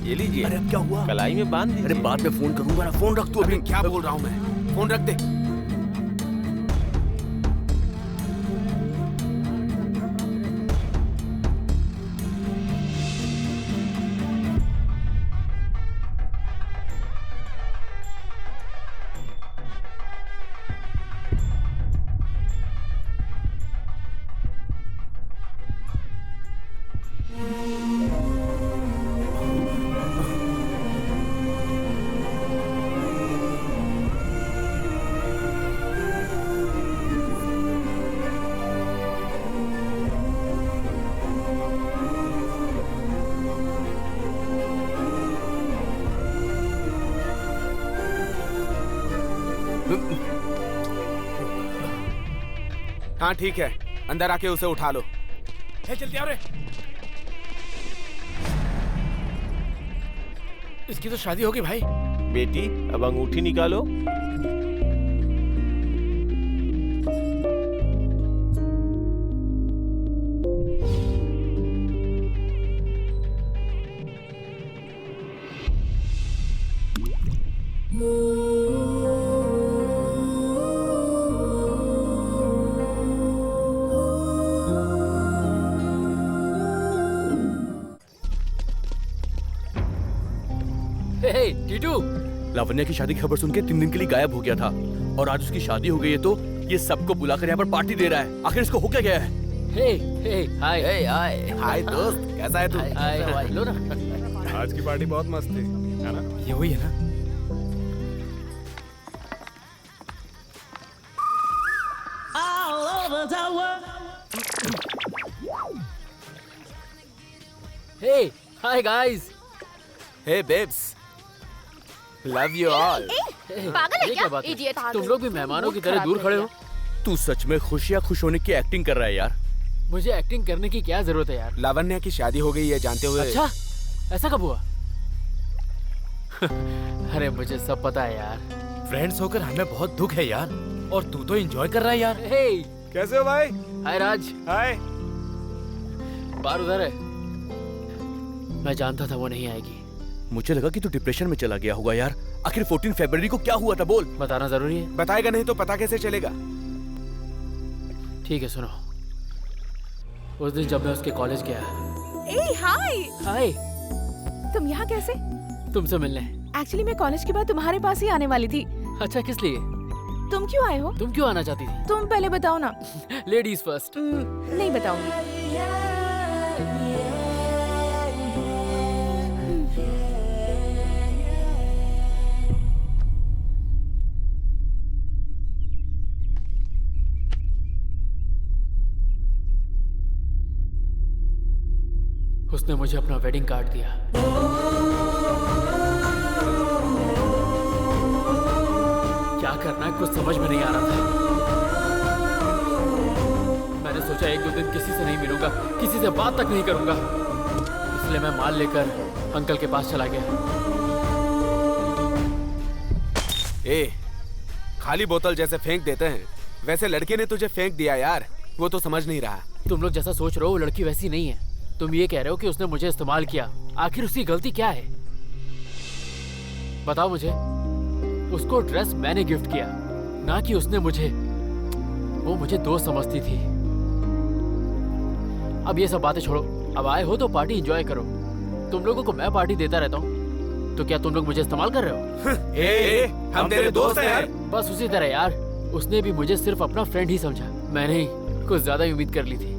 S2: ये लीजिए।
S3: अरे अब क्या हुआ?
S2: कलाई में बांध दीजिए।
S3: अरे बाद में फोन करूंगा ना, फोन रख तू अभी।
S6: क्या बोल रहा हूँ मैं? फोन रख दे। हाँ ठीक है, अंदर आके उसे उठा लो।
S1: जल्दी आओ रे। इसकी तो शादी होगी भाई।
S2: बेटी, अब अंगूठी निकालो।
S5: टीटू,
S3: लावण्या की शादी की खबर सुन के 3 दिन के लिए गायब हो गया था और आज उसकी शादी हो गई है तो ये सबको बुलाकर यहाँ पर पार्टी दे रहा है। आखिर इसको हो क्या गया है?
S5: हाय हाय
S6: हाय दोस्त, कैसा है तू?
S5: हाय लो ना।
S12: आज की पार्टी बहुत मस्त थी, है ना?
S1: ये वही है ना?
S5: Hey, hi guys.
S6: Hey babes, love you all.
S10: पागल है क्या? इडियट।
S5: तुम लोग भी मेहमानों की तरह दूर खड़े हो।
S3: तू सच में खुश या खुश होने की एक्टिंग कर रहा है यार?
S5: मुझे एक्टिंग करने की क्या जरूरत है यार?
S6: लावण्या की शादी हो गई है जानते हुए।
S5: अच्छा, ऐसा कब हुआ? अरे मुझे सब पता है यार।
S1: फ्रेंड्स होकर हमें बहुत दुख है यार, और तू तो एंजॉय कर रहा है यार।
S5: हे,
S12: कैसे हो भाई?
S5: हाय राज।
S12: हाय।
S5: बाहर उधर है। मैं जानता था वो नहीं आएगी।
S3: मुझे लगा कि तू डिप्रेशन में चला गया होगा यार। आखिर 14 फरवरी को क्या हुआ था बोल।
S5: बताना जरूरी है?
S6: बताएगा नहीं तो पता कैसे चलेगा?
S5: ठीक है सुनो। उस दिन जब मैं उसके कॉलेज गया।
S9: ए हाय।
S5: हाय।
S9: तुम यहाँ कैसे?
S5: तुमसे मिलने।
S9: एक्चुअली मैं कॉलेज के बाद तुम्हारे पास ही आने वाली थी।
S5: अच्छा, किस लिए?
S9: तुम क्यों आए हो?
S5: तुम क्यों आना चाहती थी?
S9: तुम पहले बताओ ना।
S5: Ladies first.
S9: नहीं बताऊंगी।
S5: उसने मुझे अपना वेडिंग कार्ड दिया। क्या करना है कुछ समझ में नहीं आ रहा था। मैंने सोचा एक दो दिन किसी से नहीं मिलूंगा, किसी से बात तक नहीं करूंगा, इसलिए मैं माल लेकर अंकल के पास चला गया।
S6: ए, खाली बोतल जैसे फेंक देते हैं वैसे लड़के ने तुझे फेंक दिया यार। वो तो समझ नहीं रहा।
S5: तुम लोग जैसा सोच रहे हो वो लड़की वैसी नहीं है। तुम ये कह रहे हो कि उसने मुझे इस्तेमाल किया। आखिर उसकी गलती क्या है? बताओ मुझे। उसको ड्रेस मैंने गिफ्ट किया, ना कि उसने मुझे। वो मुझे दोस्त समझती थी। अब ये सब बातें छोड़ो। अब आए हो तो पार्टी एंजॉय करो। तुम लोगों को मैं पार्टी देता रहता हूँ, तो क्या तुम लोग मुझे इस्तेमाल कर रहे हो?
S6: हम तेरे दोस्त हैं यार।
S5: बस उसी तरह यार। उसने भी मुझे सिर्फ अपना फ्रेंड ही समझा। मैंने ही कुछ ज्यादा ही उम्मीद कर ली थी।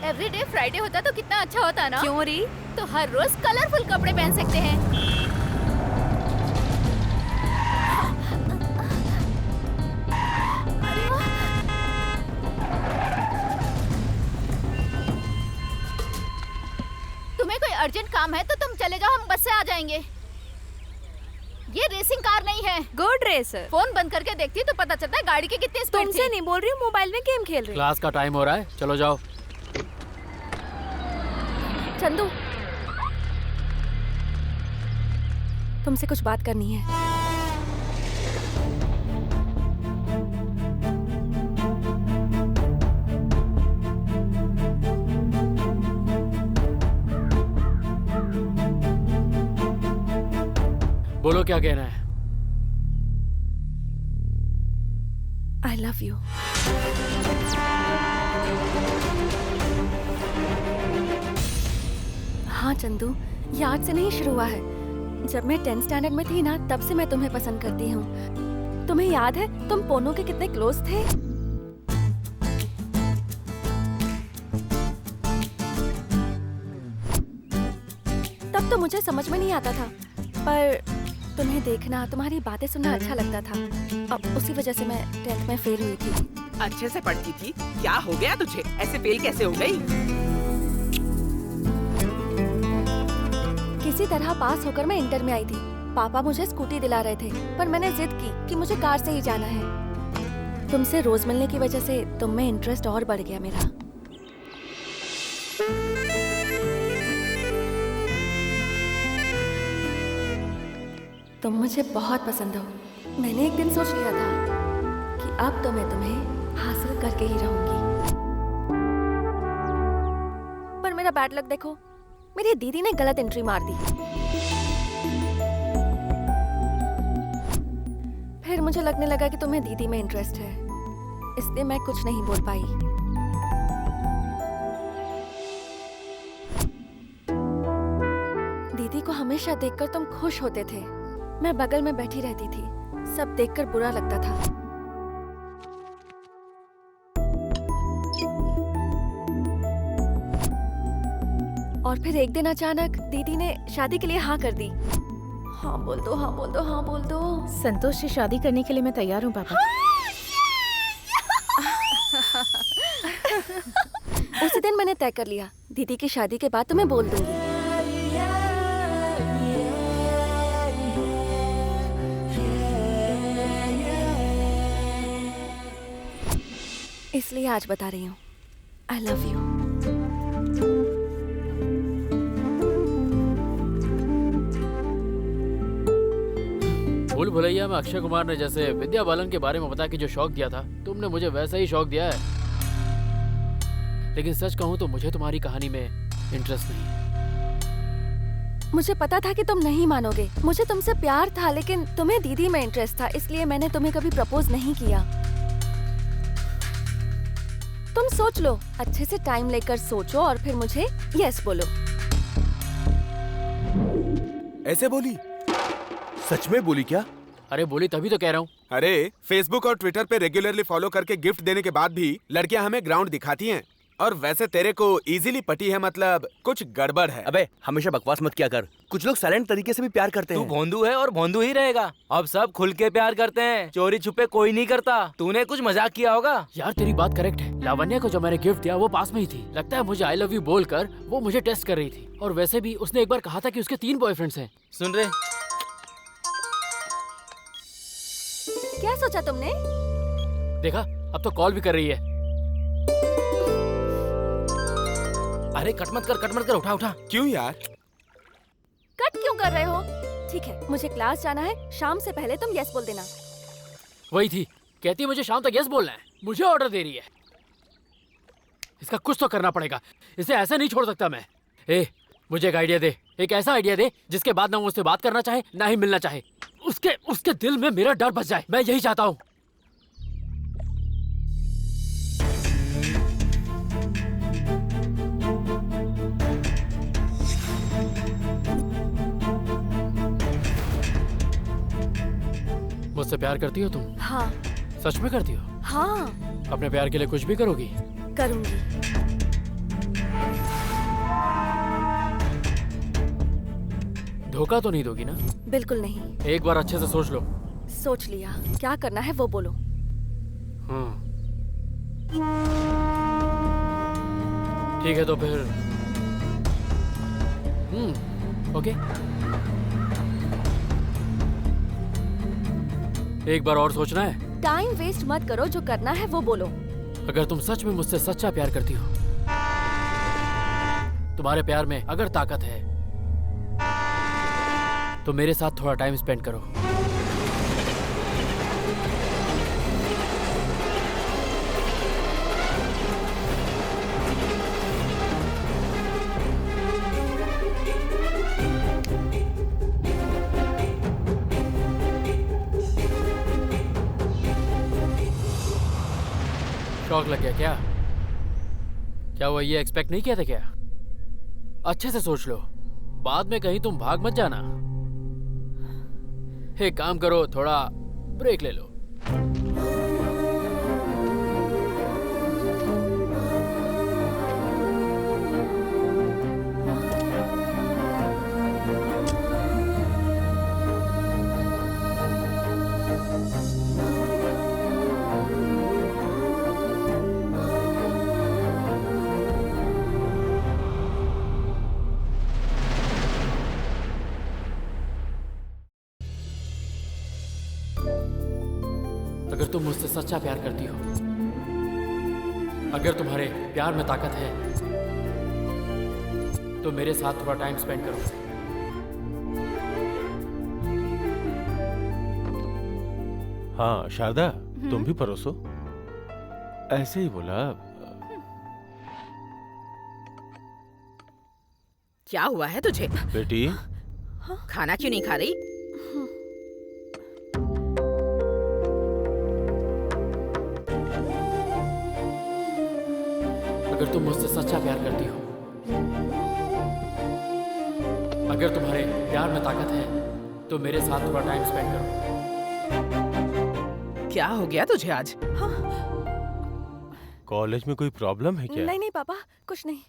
S10: एवरीडे फ्राइडे होता तो कितना अच्छा होता ना।
S9: क्यों री?
S10: तो हर रोज कलरफुल कपड़े पहन सकते हैं। अरे वाह। तुम्हें कोई अर्जेंट काम है तो तुम चले जाओ, हम बस से आ जाएंगे। ये रेसिंग कार नहीं है।
S8: Good racer.
S10: फोन बंद करके देखती तो पता चलता है गाड़ी की कितनी स्पीड थी।
S8: तुमसे नहीं बोल रही हूँ, मोबाइल में गेम खेल रही हूँ।
S5: क्लास का टाइम हो रहा है, चलो जाओ।
S8: चंदू, तुमसे कुछ बात करनी है।
S5: बोलो क्या कहना है?
S8: I love you. हाँ चंदू, ये आज से नहीं शुरू हुआ है। जब मैं 10th स्टैंडर्ड में थी ना, तब से मैं तुम्हें पसंद करती हूँ। तुम्हें याद है तुम पोनो के कितने क्लोज थे? तब तो मुझे समझ में नहीं आता था, पर तुम्हें देखना, तुम्हारी बातें सुनना अच्छा लगता था। अब उसी वजह से मैं 10th में फेल हुई थी।
S7: अच्छे से पढ़ती थी, क्या हो गया तुझे? ऐसे फेल कैसे हो गई?
S8: किसी तरह पास होकर मैं इंटर में आई थी। पापा मुझे स्कूटी दिला रहे थे, पर मैंने जिद की कि मुझे कार से ही जाना है। तुमसे रोज मिलने की वजह से तुम में इंटरेस्ट और बढ़ गया मेरा। तुम मुझे बहुत पसंद हो। मैंने एक दिन सोच लिया था कि अब तो मैं तुम्हें हासिल करके ही रहूंगी। पर मेरा बैड लक देखो, मेरी दीदी ने गलत एंट्री मार दी। फिर मुझे लगने लगा कि तुम्हें दीदी में इंटरेस्ट है, इसलिए मैं कुछ नहीं बोल पाई। दीदी को हमेशा देखकर तुम खुश होते थे। मैं बगल में बैठी रहती थी, सब देखकर बुरा लगता था। और फिर एक दिन अचानक दीदी ने शादी के लिए हाँ कर दी। हाँ बोल दो, हाँ बोल दो, हाँ बोल दो।
S9: संतोष से शादी करने के लिए मैं तैयार हूँ पापा।
S8: उसी दिन मैंने तय कर लिया, दीदी की शादी के बाद तुम्हें बोल दूंगी। इसलिए आज बता रही हूँ। I love you.
S5: भूल भुलैया में अक्षय कुमार ने जैसे विद्या बालन के बारे में बता के जो शौक दिया था, तुमने मुझे वैसा ही शौक दिया है। लेकिन सच कहूँ तो मुझे तुम्हारी कहानी में इंटरेस्ट नहीं है।
S8: मुझे पता था कि तुम नहीं मानोगे। मुझे तुमसे प्यार था, लेकिन तुम्हें दीदी में इंटरेस्ट था, इसलिए मैंने तुम्हें कभी प्रपोज नहीं किया। तुम सोच लो, अच्छे से टाइम लेकर सोचो और फिर मुझे यस बोलो।
S6: ऐसे बोली?
S3: सच में बोली क्या?
S5: अरे बोली तभी तो कह रहा हूँ।
S6: अरे फेसबुक और ट्विटर पे रेगुलरली फॉलो करके गिफ्ट देने के बाद भी लड़कियां हमें ग्राउंड दिखाती हैं। और वैसे तेरे को इजीली पटी है, मतलब कुछ गड़बड़ है।
S3: अबे हमेशा बकवास मत किया कर। कुछ लोग साइलेंट तरीके से भी प्यार करते
S1: तू
S3: हैं।
S1: भोंदू है और भोंदू ही रहेगा। अब सब खुल के प्यार करते हैं, चोरी छुपे कोई नहीं करता। तूने कुछ मजाक किया होगा।
S5: यार तेरी बात करेक्ट है। लावण्या को जो मैंने गिफ्ट दिया वो पास में ही थी। लगता है मुझे आई लव यू बोलकर वो मुझे टेस्ट कर रही थी। और वैसे भी उसने एक बार कहा था कि उसके 3 बॉयफ्रेंड्स हैं।
S1: सुन रहे?
S8: क्या सोचा तुमने?
S5: देखा, अब तो कॉल भी कर रही है।
S1: अरे कट मत कर, उठा उठा।
S6: क्यों यार?
S8: कट क्यों कर रहे हो? ठीक है, मुझे क्लास जाना है, शाम से पहले तुम यस बोल देना।
S5: वही थी, कहती है मुझे शाम तक यस बोलना है। मुझे ऑर्डर दे रही है। इसका कुछ तो करना पड़ेगा, इसे ऐसे नहीं छोड़ सकता मैं। मुझे एक आइडिया दे, एक ऐसा आइडिया दे जिसके बाद ना वो मुझसे बात करना चाहे ना ही मिलना चाहे। उसके दिल में मेरा डर बच जाए, मैं यही चाहता हूँ। मुझसे प्यार करती हो तुम?
S8: हाँ।
S5: सच में करती हो?
S8: हाँ।
S5: अपने प्यार के लिए कुछ भी करोगी?
S8: करूंगी।
S5: धोखा तो नहीं दोगी ना?
S8: बिल्कुल नहीं।
S5: एक बार अच्छे से सोच लो।
S8: सोच लिया, क्या करना है वो बोलो।
S5: ठीक है तो फिर ओके। एक बार और सोचना है।
S8: टाइम वेस्ट मत करो, जो करना है वो बोलो।
S5: अगर तुम सच में मुझसे सच्चा प्यार करती हो, तुम्हारे प्यार में अगर ताकत है, तो मेरे साथ थोड़ा टाइम स्पेंड करो। शौक लग गया क्या? क्या वो ये एक्सपेक्ट नहीं किया था क्या? अच्छे से सोच लो, बाद में कहीं तुम भाग मत जाना। एक काम करो, थोड़ा ब्रेक ले लो। अगर तुम मुझसे सच्चा प्यार करती हो, अगर तुम्हारे प्यार में ताकत है, तो मेरे साथ थोड़ा टाइम स्पेंड करो।
S2: हाँ शारदा, तुम भी परोसो। ऐसे ही बोला।
S7: क्या हुआ है तुझे?
S2: बेटी,
S7: खाना क्यों नहीं खा रही?
S5: अगर तुम मुझसे सच्चा प्यार करती हो, अगर तुम्हारे प्यार में ताकत है, तो मेरे साथ थोड़ा टाइम स्पेंड करो।
S7: क्या हो गया तुझे आज?
S2: कॉलेज में कोई प्रॉब्लम है क्या?
S8: नहीं नहीं पापा, कुछ नहीं।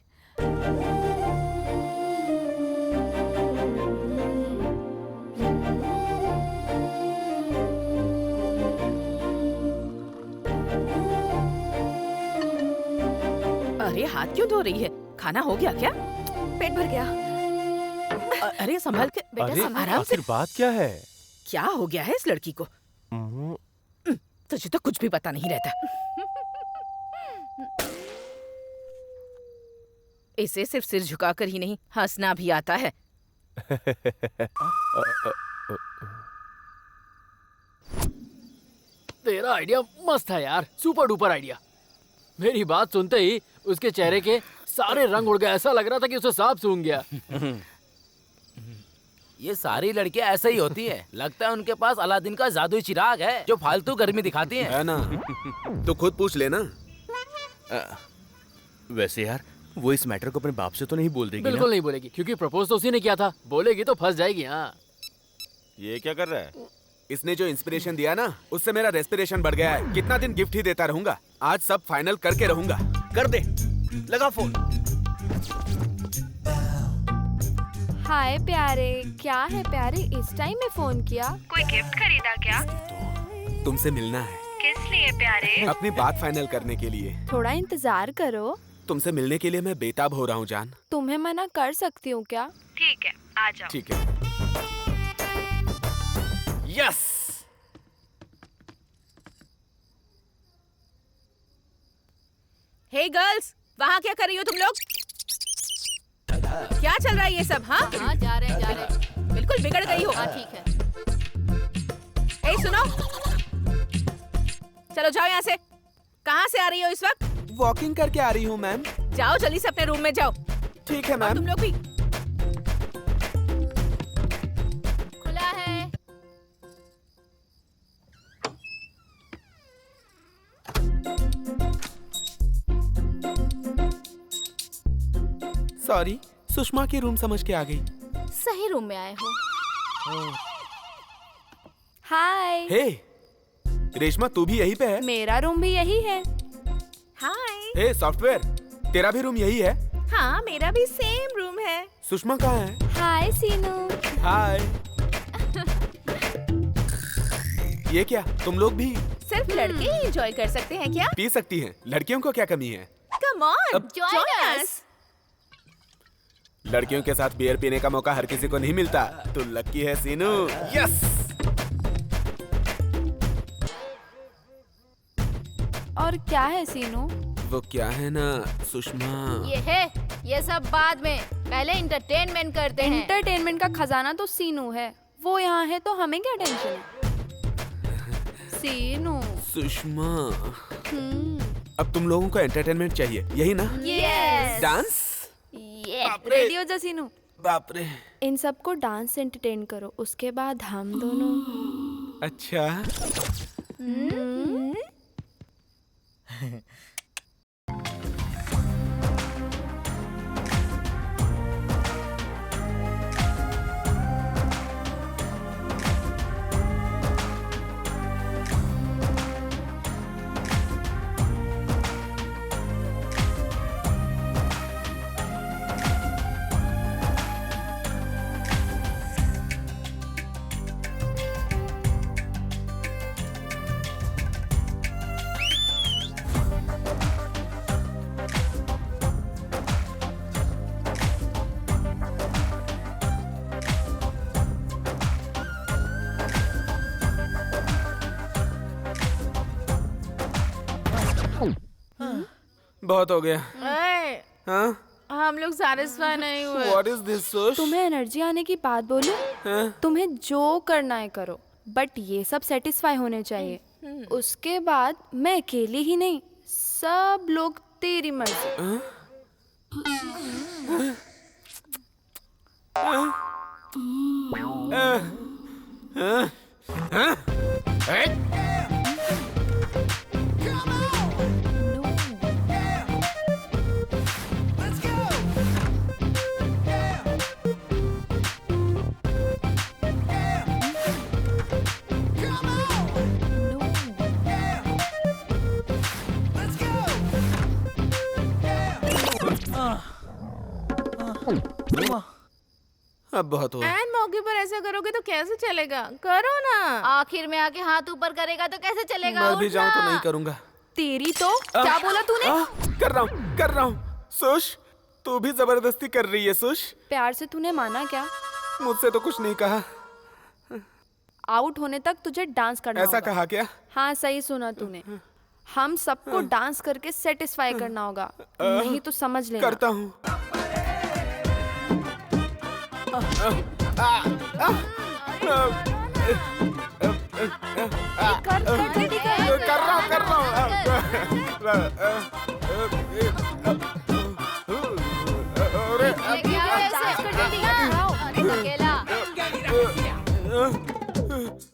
S7: अरे हाथ क्यों धो रही है? खाना हो गया क्या?
S8: पेट भर गया।
S7: अरे संभाल के बेटा,
S2: अरे
S7: आराम से।
S2: आखिर बात क्या है?
S7: क्या हो गया है इस लड़की को? तुझे तो कुछ भी पता नहीं रहता। इसे सिर्फ सिर झुकाकर ही नहीं, हंसना भी आता है।
S5: तेरा आइडिया मस्त था यार, सुपर डुपर आइडिया। मेरी बात सुनते ही उसके चेहरे के सारे रंग उड़ गए, ऐसा लग रहा था कि उसे सांप सूंघ गया।
S1: ये सारी लड़कियां ऐसे ही होती है। लगता है उनके पास अलादीन का जादुई चिराग है जो फालतू गर्मी दिखाती है।
S6: है ना? तो खुद पूछ लेना।
S3: वैसे यार वो इस मैटर को अपने बाप से तो नहीं बोल देगी
S5: बिल्कुल
S3: ना?
S5: नहीं बोलेगी, क्योंकि प्रपोज तो उसी ने किया था। बोलेगी तो फंस जाएगी। हाँ,
S11: ये क्या कर रहा है?
S6: इसने जो इंस्पिरेशन दिया ना, उससे मेरा रेस्पिरेशन बढ़ गया है। कितना दिन गिफ्ट ही देता रहूंगा, आज सब फाइनल करके रहूंगा।
S3: कर दे, लगा फोन।
S8: हाय प्यारे, क्या है प्यारे, इस टाइम में फोन किया?
S13: कोई गिफ्ट खरीदा क्या?
S6: तुमसे मिलना है।
S13: किस लिए प्यारे?
S6: अपनी बात फाइनल करने के लिए।
S8: थोड़ा इंतजार करो।
S6: तुमसे मिलने के लिए मैं बेताब हो रहा हूँ जान।
S8: तुम्हें मना कर सकती हूँ क्या?
S13: ठीक है, आ जाओ।
S6: ठीक है। यस।
S7: हे गर्ल्स, वहाँ क्या कर रही हो तुम लोग? क्या चल रहा है ये सब? हाँ
S10: हाँ, जा रहे हैं।
S7: बिल्कुल बिगड़ गई हो।
S10: हाँ ठीक है।
S7: ए सुनो, चलो जाओ यहाँ से। कहाँ से आ रही हो इस वक्त?
S6: वॉकिंग करके आ रही हूँ मैम।
S7: जाओ जल्दी से अपने रूम में जाओ।
S6: ठीक है
S7: और
S6: मैम।
S7: तुम लोग भी।
S10: खुला है।
S6: सॉरी, सुषमा की रूम समझ के आ गई।
S10: सही रूम में आए हो।
S8: हाय।
S6: हे रेशमा, तू भी यहीं पे है?
S8: मेरा रूम भी यही है।
S7: हाय।
S6: हे सॉफ्टवेयर, तेरा भी रूम यही है?
S7: हाँ, मेरा भी सेम रूम है।
S6: सुषमा कहाँ है?
S8: हाय सीनू।
S6: हाय। ये क्या, तुम लोग भी
S7: सिर्फ लड़के ही एंजॉय कर सकते हैं क्या?
S6: पी सकती हैं, लड़कियों को क्या कमी है?
S7: Come on, join us.
S6: लड़कियों के साथ बियर पीने का मौका हर किसी को नहीं मिलता। तू लकी है सीनू। यस।
S8: और क्या है सीनू?
S6: वो क्या है ना सुषमा।
S10: ये सब बाद में, पहले एंटरटेनमेंट करते हैं।
S8: एंटरटेनमेंट का खजाना तो सीनू है। वो यहाँ है तो हमें क्या टेंशन है? सीनू।
S6: सुषमा, अब तुम लोगों को एंटरटेनमेंट चाहिए, यही ना?
S8: यस।
S6: डांस?
S8: रेडी हो जा सीनू।
S6: बाप रे।
S8: इन सबको डांस से एंटरटेन करो, उसके बाद हम दोनों।
S6: अच्छा। बहुत हो गया। हाँ?
S8: हम लोग सैटिस्फाई नहीं हुए।
S6: What is this, सुष?
S8: तुम्हें एनर्जी आने की बात बोलूं? तुम्हें जो करना है करो, बट ये सब सेटिस्फाई होने चाहिए। उसके बाद मैं अकेली ही नहीं, सब लोग तेरी मर्जी।
S6: अब बहुत हुआ।
S9: एन मौके पर ऐसा करोगे तो कैसे चलेगा? करो ना।
S10: आखिर में आके हाथ ऊपर करेगा तो कैसे चलेगा?
S6: मैं भी जाऊँ तो नहीं करूँगा।
S8: तेरी तो क्या बोला तूने?
S6: कर रहा हूँ। सुष, तू भी जबरदस्ती कर रही है सुष।
S8: प्यार से तूने माना क्या?
S6: मुझसे तो कुछ नहीं कहा।
S8: आउट होने तक तुझे डांस करना
S6: ऐसा
S8: होगा।
S6: कहा क्या?
S8: हाँ सही सुना तूने। हम सबको डांस करके सेटिस्फाई करना होगा, नहीं तो समझ लेना।
S6: करता हूँ। कर रहा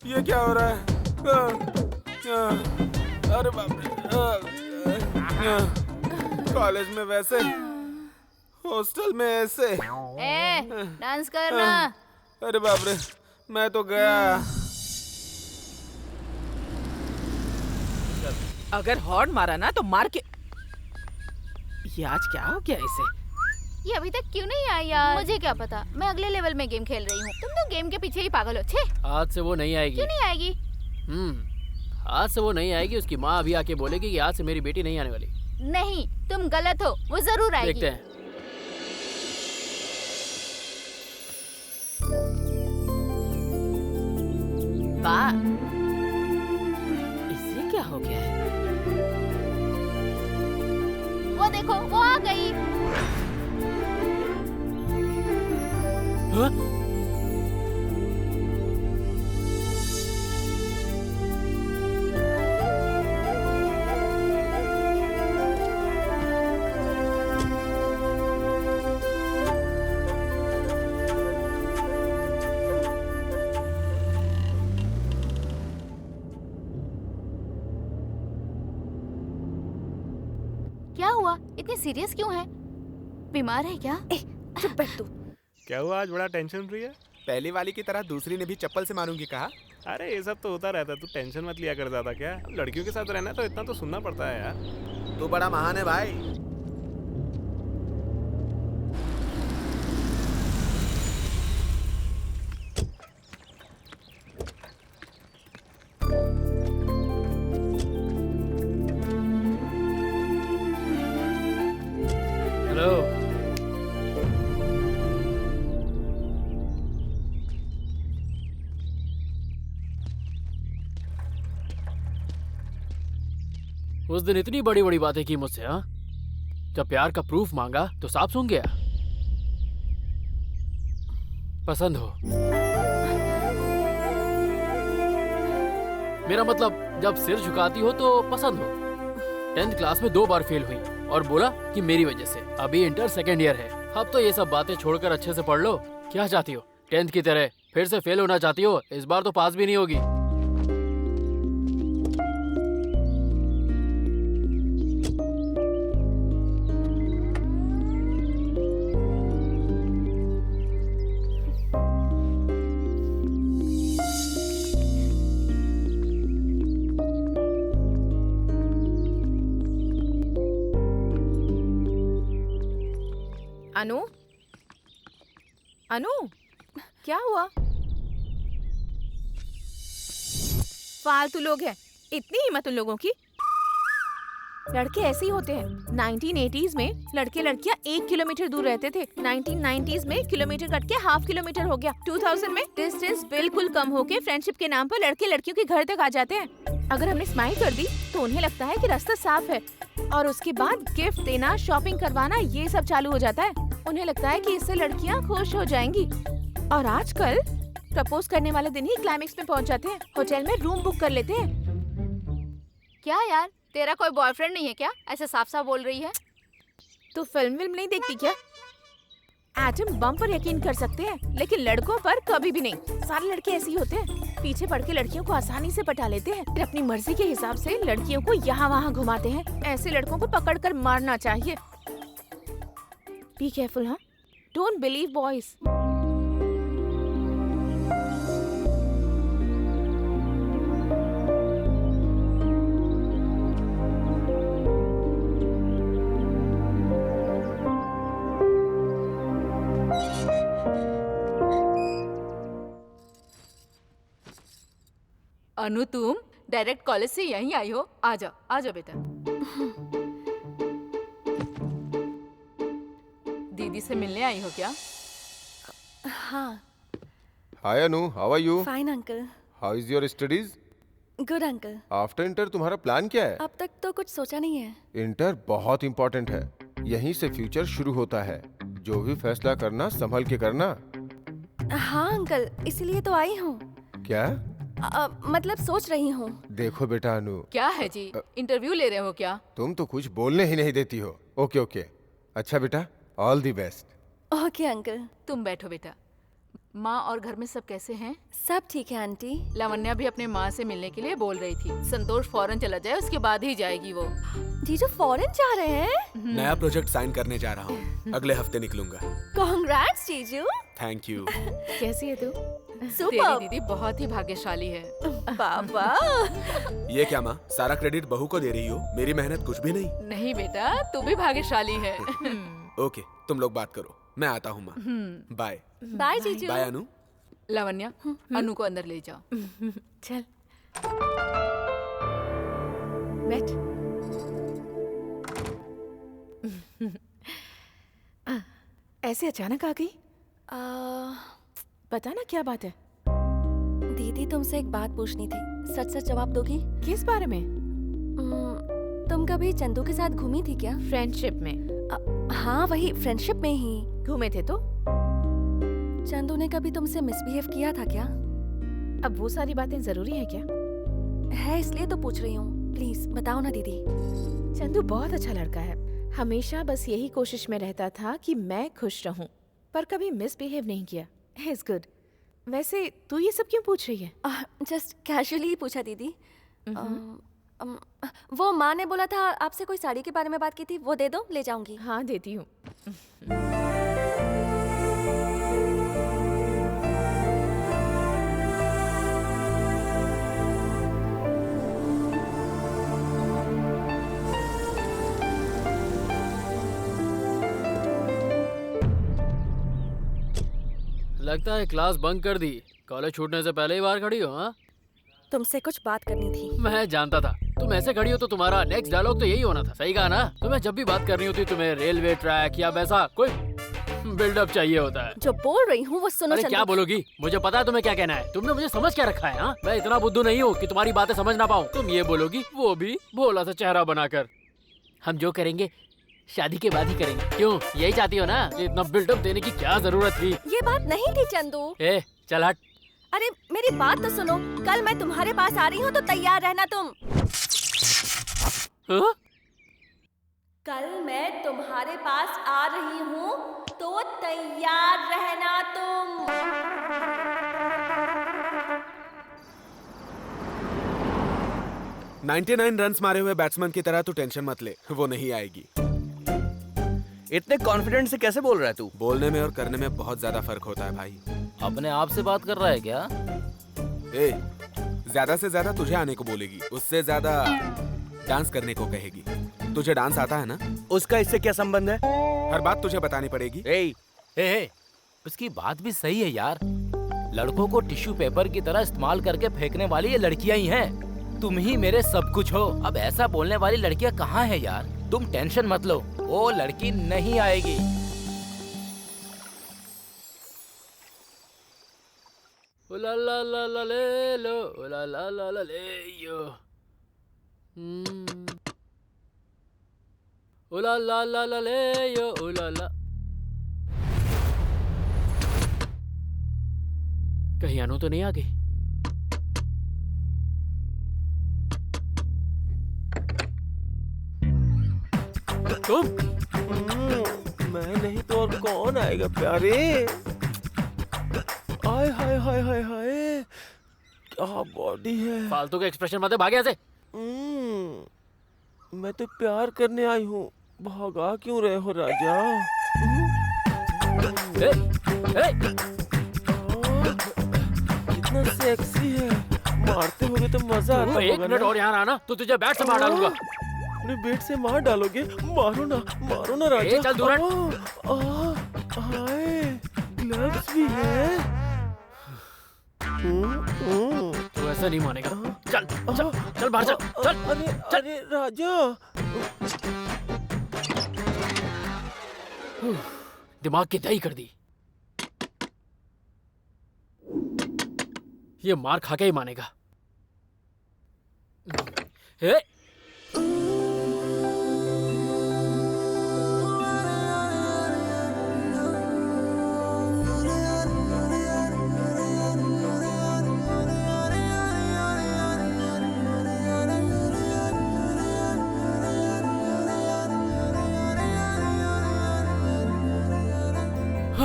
S6: ये क्या हो रहा है? अरे बाप रे, कॉलेज में वैसे, हॉस्टल में ऐसे।
S10: डांस करना।
S6: अरे बाप रे, मैं तो गया।
S7: अगर हॉर्न मारा ना तो मार के। ये आज क्या हो गया इसे?
S10: ये अभी तक क्यों नहीं आई यार? मुझे क्या पता, मैं अगले लेवल में गेम खेल रही हूँ। तुम तो गेम के पीछे ही पागल हो। छे,
S5: आज से वो नहीं आएगी।
S10: क्यों नहीं आएगी?
S5: आज से वो नहीं आएगी। उसकी माँ अभी आके बोलेगी कि आज से मेरी बेटी नहीं आने वाली।
S10: नहीं, तुम गलत हो, वो जरूर आएगी।
S5: देखते हैं।
S7: वाह, इसे क्या हो गया है?
S10: वो देखो, वो आ गई।
S5: हाँ?
S10: क्या हुआ? इतनी सीरियस क्यों है? बीमार है क्या?
S9: चुप बैठ तू।
S12: क्या हुआ, आज बड़ा टेंशन रही है?
S6: पहली वाली की तरह दूसरी ने भी चप्पल से मारूंगी कहा।
S12: अरे ये सब तो होता रहता है, तू टेंशन मत लिया कर। ज्यादा क्या, अब लड़कियों के साथ रहना है तो इतना तो सुनना पड़ता है यार।
S6: तू बड़ा महान है भाई।
S5: हेलो। उस दिन इतनी बड़ी बड़ी बातें की मुझसे, हाँ? जब प्यार का प्रूफ मांगा तो साफ सूंघ गया। पसंद हो? मेरा मतलब जब सिर झुकाती हो तो पसंद हो। 10th क्लास में 2 बार फेल हुई और बोला कि मेरी वजह से। अभी इंटर सेकेंड ईयर है। अब तो ये सब बातें छोड़कर अच्छे से पढ़ लो। क्या चाहती हो? 10th की तरह फिर से फेल होना चाहती हो? इस बार तो पास भी नहीं होगी।
S9: अनु, अनु, क्या हुआ? फालतू लोग हैं। इतनी हिम्मत उन लोगों की? लड़के ऐसे ही होते हैं। 1980s में लड़के लड़कियां 1 किलोमीटर दूर रहते थे। 1990s में किलोमीटर कट के ½ किलोमीटर हो गया। 2000 में डिस्टेंस बिल्कुल कम होके फ्रेंडशिप के नाम पर लड़के लड़कियों के घर तक आ जाते हैं। अगर हमने स्माइल कर दी तो उन्हें लगता है कि रास्ता साफ है, और उसके बाद गिफ्ट देना, शॉपिंग करवाना, ये सब चालू हो जाता है। उन्हें लगता है कि इससे लड़कियां खुश हो जाएंगी। और आजकल प्रपोज करने वाले दिन ही क्लाइमेक्स में पहुंच जाते हैं। होटल में रूम बुक कर लेते हैं।
S10: क्या यार, तेरा कोई बॉयफ्रेंड नहीं है क्या? ऐसे साफ साफ बोल रही है।
S9: तो फिल्म नहीं देखती क्या? एटम बम पर यकीन कर सकते हैं, लेकिन लड़कों पर कभी भी नहीं। सारे लड़के ऐसे ही होते हैं। पीछे पड़ के लड़कियों को आसानी से पटा लेते हैं, फिर अपनी मर्जी के हिसाब से लड़कियों को यहाँ वहाँ घुमाते हैं। ऐसे लड़कों को पकड़ कर मारना चाहिए। बी केयरफुल, हाँ? Don't believe boys.
S10: अनु, तुम डायरेक्ट कॉलेज से यहीं आई हो? आ जाओ बेटा। दीदी से मिलने आई हो क्या?
S8: हाँ।
S11: Hi Anu, how are you?
S8: Fine uncle.
S11: How is your studies?
S8: Good uncle.
S11: After inter तुम्हारा प्लान क्या है?
S8: अब तक तो कुछ सोचा नहीं है।
S11: इंटर बहुत इम्पोर्टेंट है। यहीं से फ्यूचर शुरू होता है। जो भी फैसला करना संभल के करना।
S8: हाँ अंकल, इसीलिए तो आई हूँ।
S11: क्या?
S8: मतलब सोच रही हूँ।
S11: देखो बेटा अनु,
S14: क्या है जी, इंटरव्यू ले रहे हो क्या?
S11: तुम तो कुछ बोलने ही नहीं देती हो। ओके ओके, अच्छा बेटा, all the best.
S8: Okay uncle.
S14: तुम बैठो बेटा। माँ और घर में सब कैसे हैं?
S8: सब ठीक है आंटी।
S14: लावण्या भी अपने माँ से मिलने के लिए बोल रही थी। संतोष फॉरेन चला जाए, उसके बाद ही जाएगी वो।
S8: जीजू फॉरेन जा रहे हैं?
S6: नया प्रोजेक्ट साइन करने जा रहा हूँ, अगले हफ्ते निकलूंगा।
S8: कांग्रेट्स जीजू।
S6: Thank you.
S14: कैसी है तू?
S8: सुपर।
S14: तेरी दीदी बहुत ही भाग्यशाली है।
S8: बाबा।
S6: ये क्या माँ, सारा क्रेडिट बहू को दे रही हो? मेरी मेहनत कुछ भी नहीं।
S14: नहीं बेटा, तू भी भाग्यशाली है।
S6: ओके, तुम लोग बात करो, मैं आता हूँ माँ। बाय।
S8: बाय जीजू।
S6: बाय अनु।
S14: लावण्या, अनु को अंदर ले जाओ।
S9: चल बैठ। ऐसे अचानक आ गई? बता ना क्या बात है।
S8: दीदी तुमसे एक बात पूछनी थी, सच सच जवाब दोगी?
S9: किस बारे में?
S8: तुम कभी चंदू के साथ घूमी थी क्या?
S9: फ्रेंडशिप में?
S8: हाँ वही फ्रेंडशिप में ही
S9: घूमे थे। तो
S8: चंदू ने कभी तुमसे मिसबिहेव किया था क्या?
S9: अब वो सारी बातें जरूरी है क्या?
S8: है, इसलिए तो पूछ रही हूँ। प्लीज बताओ ना दीदी।
S9: चंदू बहुत अच्छा लड़का है, हमेशा बस यही कोशिश में रहता था कि मैं खुश रहूं, पर कभी मिसबिहेव नहीं किया। Is good. वैसे तू ये सब क्यों पूछ रही है?
S8: जस्ट कैजुअली पूछा दीदी। वो माँ ने बोला था आपसे कोई साड़ी के बारे में बात की थी, वो दे दो, ले जाऊंगी।
S9: हाँ देती हूँ।
S5: लगता है क्लास बंक कर दी। कॉलेज छूटने से पहले ही बाहर खड़ी हो? हाँ,
S8: तुमसे कुछ बात करनी थी।
S5: मैं जानता था तुम ऐसे खड़ी हो तो तुम्हारा नेक्स्ट डायलॉग तो यही होना था। सही कहा ना? तुम्हें जब भी बात करनी होती तुम्हें रेलवे ट्रैक या वैसा कोई बिल्डअप चाहिए होता है।
S8: जो बोल रही हूँ वो सुनो।
S5: अरे क्या बोलोगी? मुझे पता है तुम्हें क्या कहना है। तुमने मुझे समझ क्या रखा है? हाँ, मैं इतना बुद्धू नहीं हूँ कि तुम्हारी बातें समझ ना पाऊँ। तुम ये बोलोगी, वो भी भोला सा चेहरा बनाकर। हम जो करेंगे शादी के बाद ही करेंगे। क्यों, यही चाहती हो ना? इतना बिल्डअप देने की क्या जरूरत थी?
S8: ये बात नहीं थी चंदू।
S5: ए चल हट।
S8: अरे मेरी बात तो सुनो, कल मैं तुम्हारे पास आ रही हूँ तो तैयार रहना तुम।
S5: हाँ?
S8: कल मैं तुम्हारे पास आ रही हूँ तो तैयार रहना तुम।
S6: 99 रन्स मारे हुए बैट्समैन की तरह तू टेंशन मत ले, वो नहीं आएगी।
S3: इतने कॉन्फिडेंट से कैसे बोल रहा है तू?
S6: बोलने में और करने में बहुत ज्यादा फर्क होता है भाई।
S1: अपने आप से बात कर रहा है क्या?
S6: ए, ज्यादा से ज्यादा तुझे आने को बोलेगी, उससे ज्यादा डांस करने को कहेगी। तुझे डांस आता है ना?
S3: उसका इससे क्या संबंध है?
S6: हर बात तुझे बतानी पड़ेगी।
S1: ए, उसकी बात भी सही है यार। लड़कों को टिश्यू पेपर की तरह इस्तेमाल करके फेंकने वाली ये लड़कियां ही हैं। तुम ही मेरे सब कुछ हो। अब ऐसा बोलने वाली लड़कियां कहाँ हैं यार? तुम टेंशन मत लो, वो लड़की नहीं आएगी।
S5: ला ला ला ला ले लो, ला ला ला ला ले यो। ला ला ला ला ले यो, ला ला। कहीं अनु तो नहीं आ गई?
S2: तुम? मैं नहीं तो और कौन आएगा प्यारे? हाय हाय हाय हाय हाय, क्या बॉडी है।
S5: फालतू के एक्सप्रेशन मत दे, भाग यहाँ से।
S2: मैं तो प्यार करने आई हूँ, भागा क्यों रहे हो राजा? इतना सेक्सी है, मारते होगे तो मजा आता होगा।
S5: एक मिनट और यहाँ आना तो तुझे बैट से मार डालूंगा।
S2: अपने बेट से मार डालोगे? मारो ना राजा।
S5: चल दूर।
S2: हाय, ग्लव्स भी है।
S5: तू ऐसा नहीं मानेगा। चल चल चल बाहर चल चल।
S2: अरे राजा,
S5: दिमाग की दही कर दी। ये मार खा के ही मानेगा।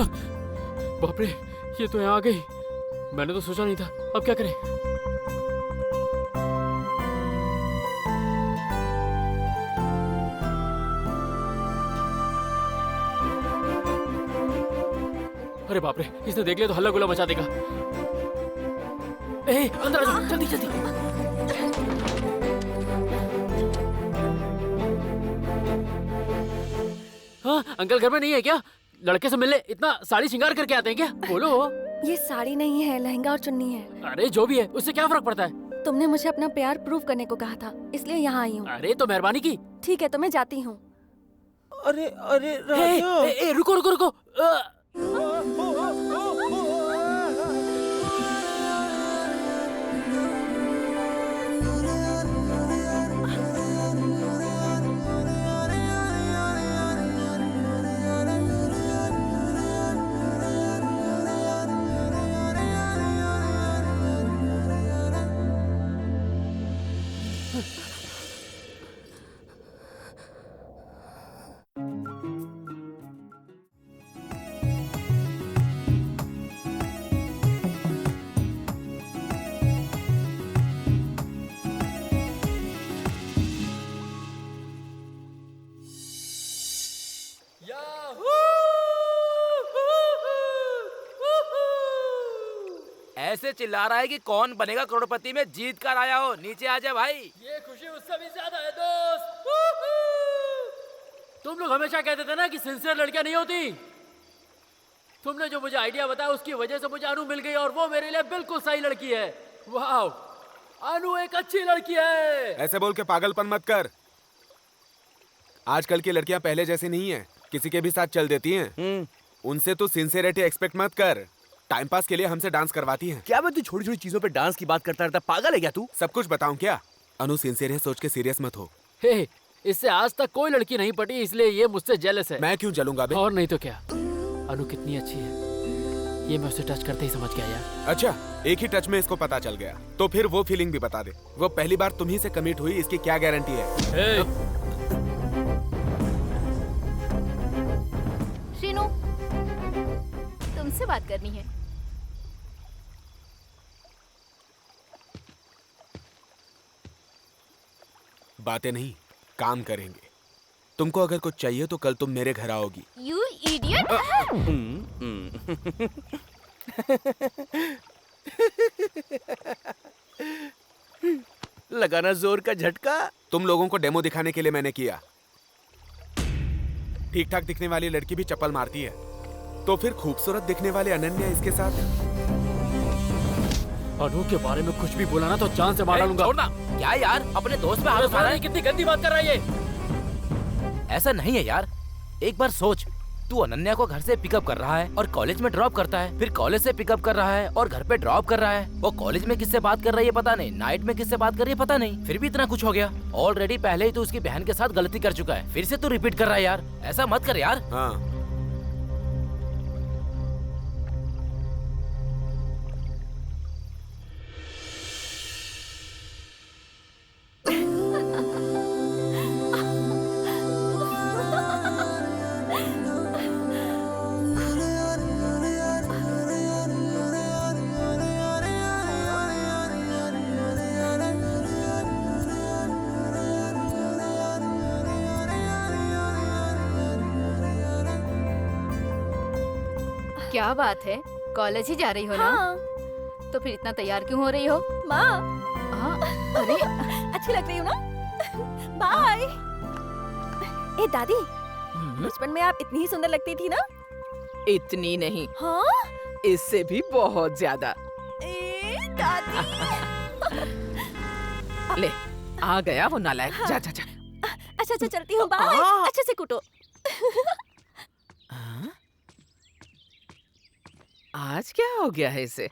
S5: बाप रे, ये तो यहाँ आ गई। मैंने तो सोचा नहीं था। अब क्या करें? अरे बाप रे, इसने देख लिया तो हल्ला गुल्ला मचा देगा। ए, अंदर आ जाओ, जल्दी जल्दी। हाँ, अंकल घर में नहीं है क्या? लड़के से मिलने इतना साड़ी श्रृंगार करके आते हैं क्या? बोलो।
S8: ये साड़ी नहीं है, लहंगा और चुन्नी है।
S5: अरे जो भी है, उससे क्या फर्क पड़ता है?
S8: तुमने मुझे अपना प्यार प्रूव करने को कहा था, इसलिए यहाँ आई हूँ।
S5: अरे तो मेहरबानी की।
S8: ठीक है, तो मैं जाती हूँ।
S2: अरे अरे राजा,
S5: रुको रुको रुको।
S4: ऐसे चिल्ला रहा है कि कौन बनेगा करोड़पति में जीत कर आया हो। नीचे आ जा भाई।
S5: ये खुशी उससे भी ज्यादा है दोस्त। तुम लोग हमेशा कहते थे ना कि सिंसियर लड़कियां नहीं होती। तुमने जो मुझे आइडिया बताया उसकी वजह से मुझे अनु मिल गई और वो मेरे लिए बिल्कुल सही लड़की है। वाह, अनु एक अच्छी लड़की है।
S6: ऐसे बोल के पागलपन मत कर। आजकल की लड़कियां पहले जैसी नहीं है, किसी के भी साथ चल देती हैं। उनसे तो सिंसियरिटी एक्सपेक्ट मत कर। टाइम पास के लिए हमसे डांस करवाती हैं।
S3: क्या मैं तू छोटी छोटी चीजों पे डांस की बात करता रहता? पागल है क्या तू?
S6: सब कुछ बताऊं क्या? अनु सिंसियर है, सोच के सीरियस मत हो।
S5: हे, इससे आज तक कोई लड़की नहीं पटी, इसलिए ये मुझसे जेलस है।
S6: मैं क्यों जलूंगा बे?
S5: और नहीं तो क्या। अनु कितनी अच्छी है, ये मैं उसे टच करते ही समझ गया यार।
S6: अच्छा, एक ही टच में इसको पता चल गया, तो फिर वो फीलिंग भी बता दे। वो पहली बार तुम्ही से कमिट हुई, इसकी क्या गारंटी है?
S10: श्रीनु, तुमसे बात करनी है।
S6: बातें नहीं, काम करेंगे। तुमको अगर कुछ चाहिए तो कल तुम मेरे घर आओगी।
S10: You idiot!
S6: लगाना जोर का झटका। तुम लोगों को डेमो दिखाने के लिए मैंने किया। ठीक ठाक दिखने वाली लड़की भी चप्पल मारती है, तो फिर खूबसूरत दिखने वाले अनन्या इसके साथ।
S5: अनु के बारे में कुछ भी बोला ना तो जान से मार डालूंगा।
S4: छोड़ना। क्या यार, अपने दोस्त पे हाथ उठा रहा है?
S5: कितनी गंदी बात कर रहा है ये।
S4: ऐसा नहीं है यार, एक बार सोच। तू अनन्या को घर से पिकअप कर रहा है और कॉलेज में ड्रॉप करता है, फिर कॉलेज से पिकअप कर रहा है और घर पे ड्रॉप कर रहा है। वो कॉलेज में किससे बात कर रही है पता नहीं, नाइट में किससे बात कर रही है पता नहीं, फिर भी इतना कुछ हो गया। ऑलरेडी पहले ही तू उसकी बहन के साथ गलती कर चुका है, फिर से तू रिपीट कर रहा है यार। ऐसा मत कर यार।
S6: हाँ,
S10: क्या बात है, कॉलेज ही जा रही हो ना?
S8: हाँ।
S10: तो फिर इतना तैयार क्यों हो रही हो?
S8: माँ,
S10: अरे
S8: अच्छी लग रही हूँ ना? बाय। ए दादी, बचपन में आप इतनी ही सुंदर लगती थी ना?
S7: इतनी नहीं,
S8: हाँ?
S7: इससे भी बहुत ज्यादा।
S8: ए दादी।
S7: ले, आ गया वो नालायक। जा जा जा।
S8: अच्छा अच्छा, चलती हूँ। बाय। अच्छे से कूटो।
S7: आज क्या हो गया है इसे?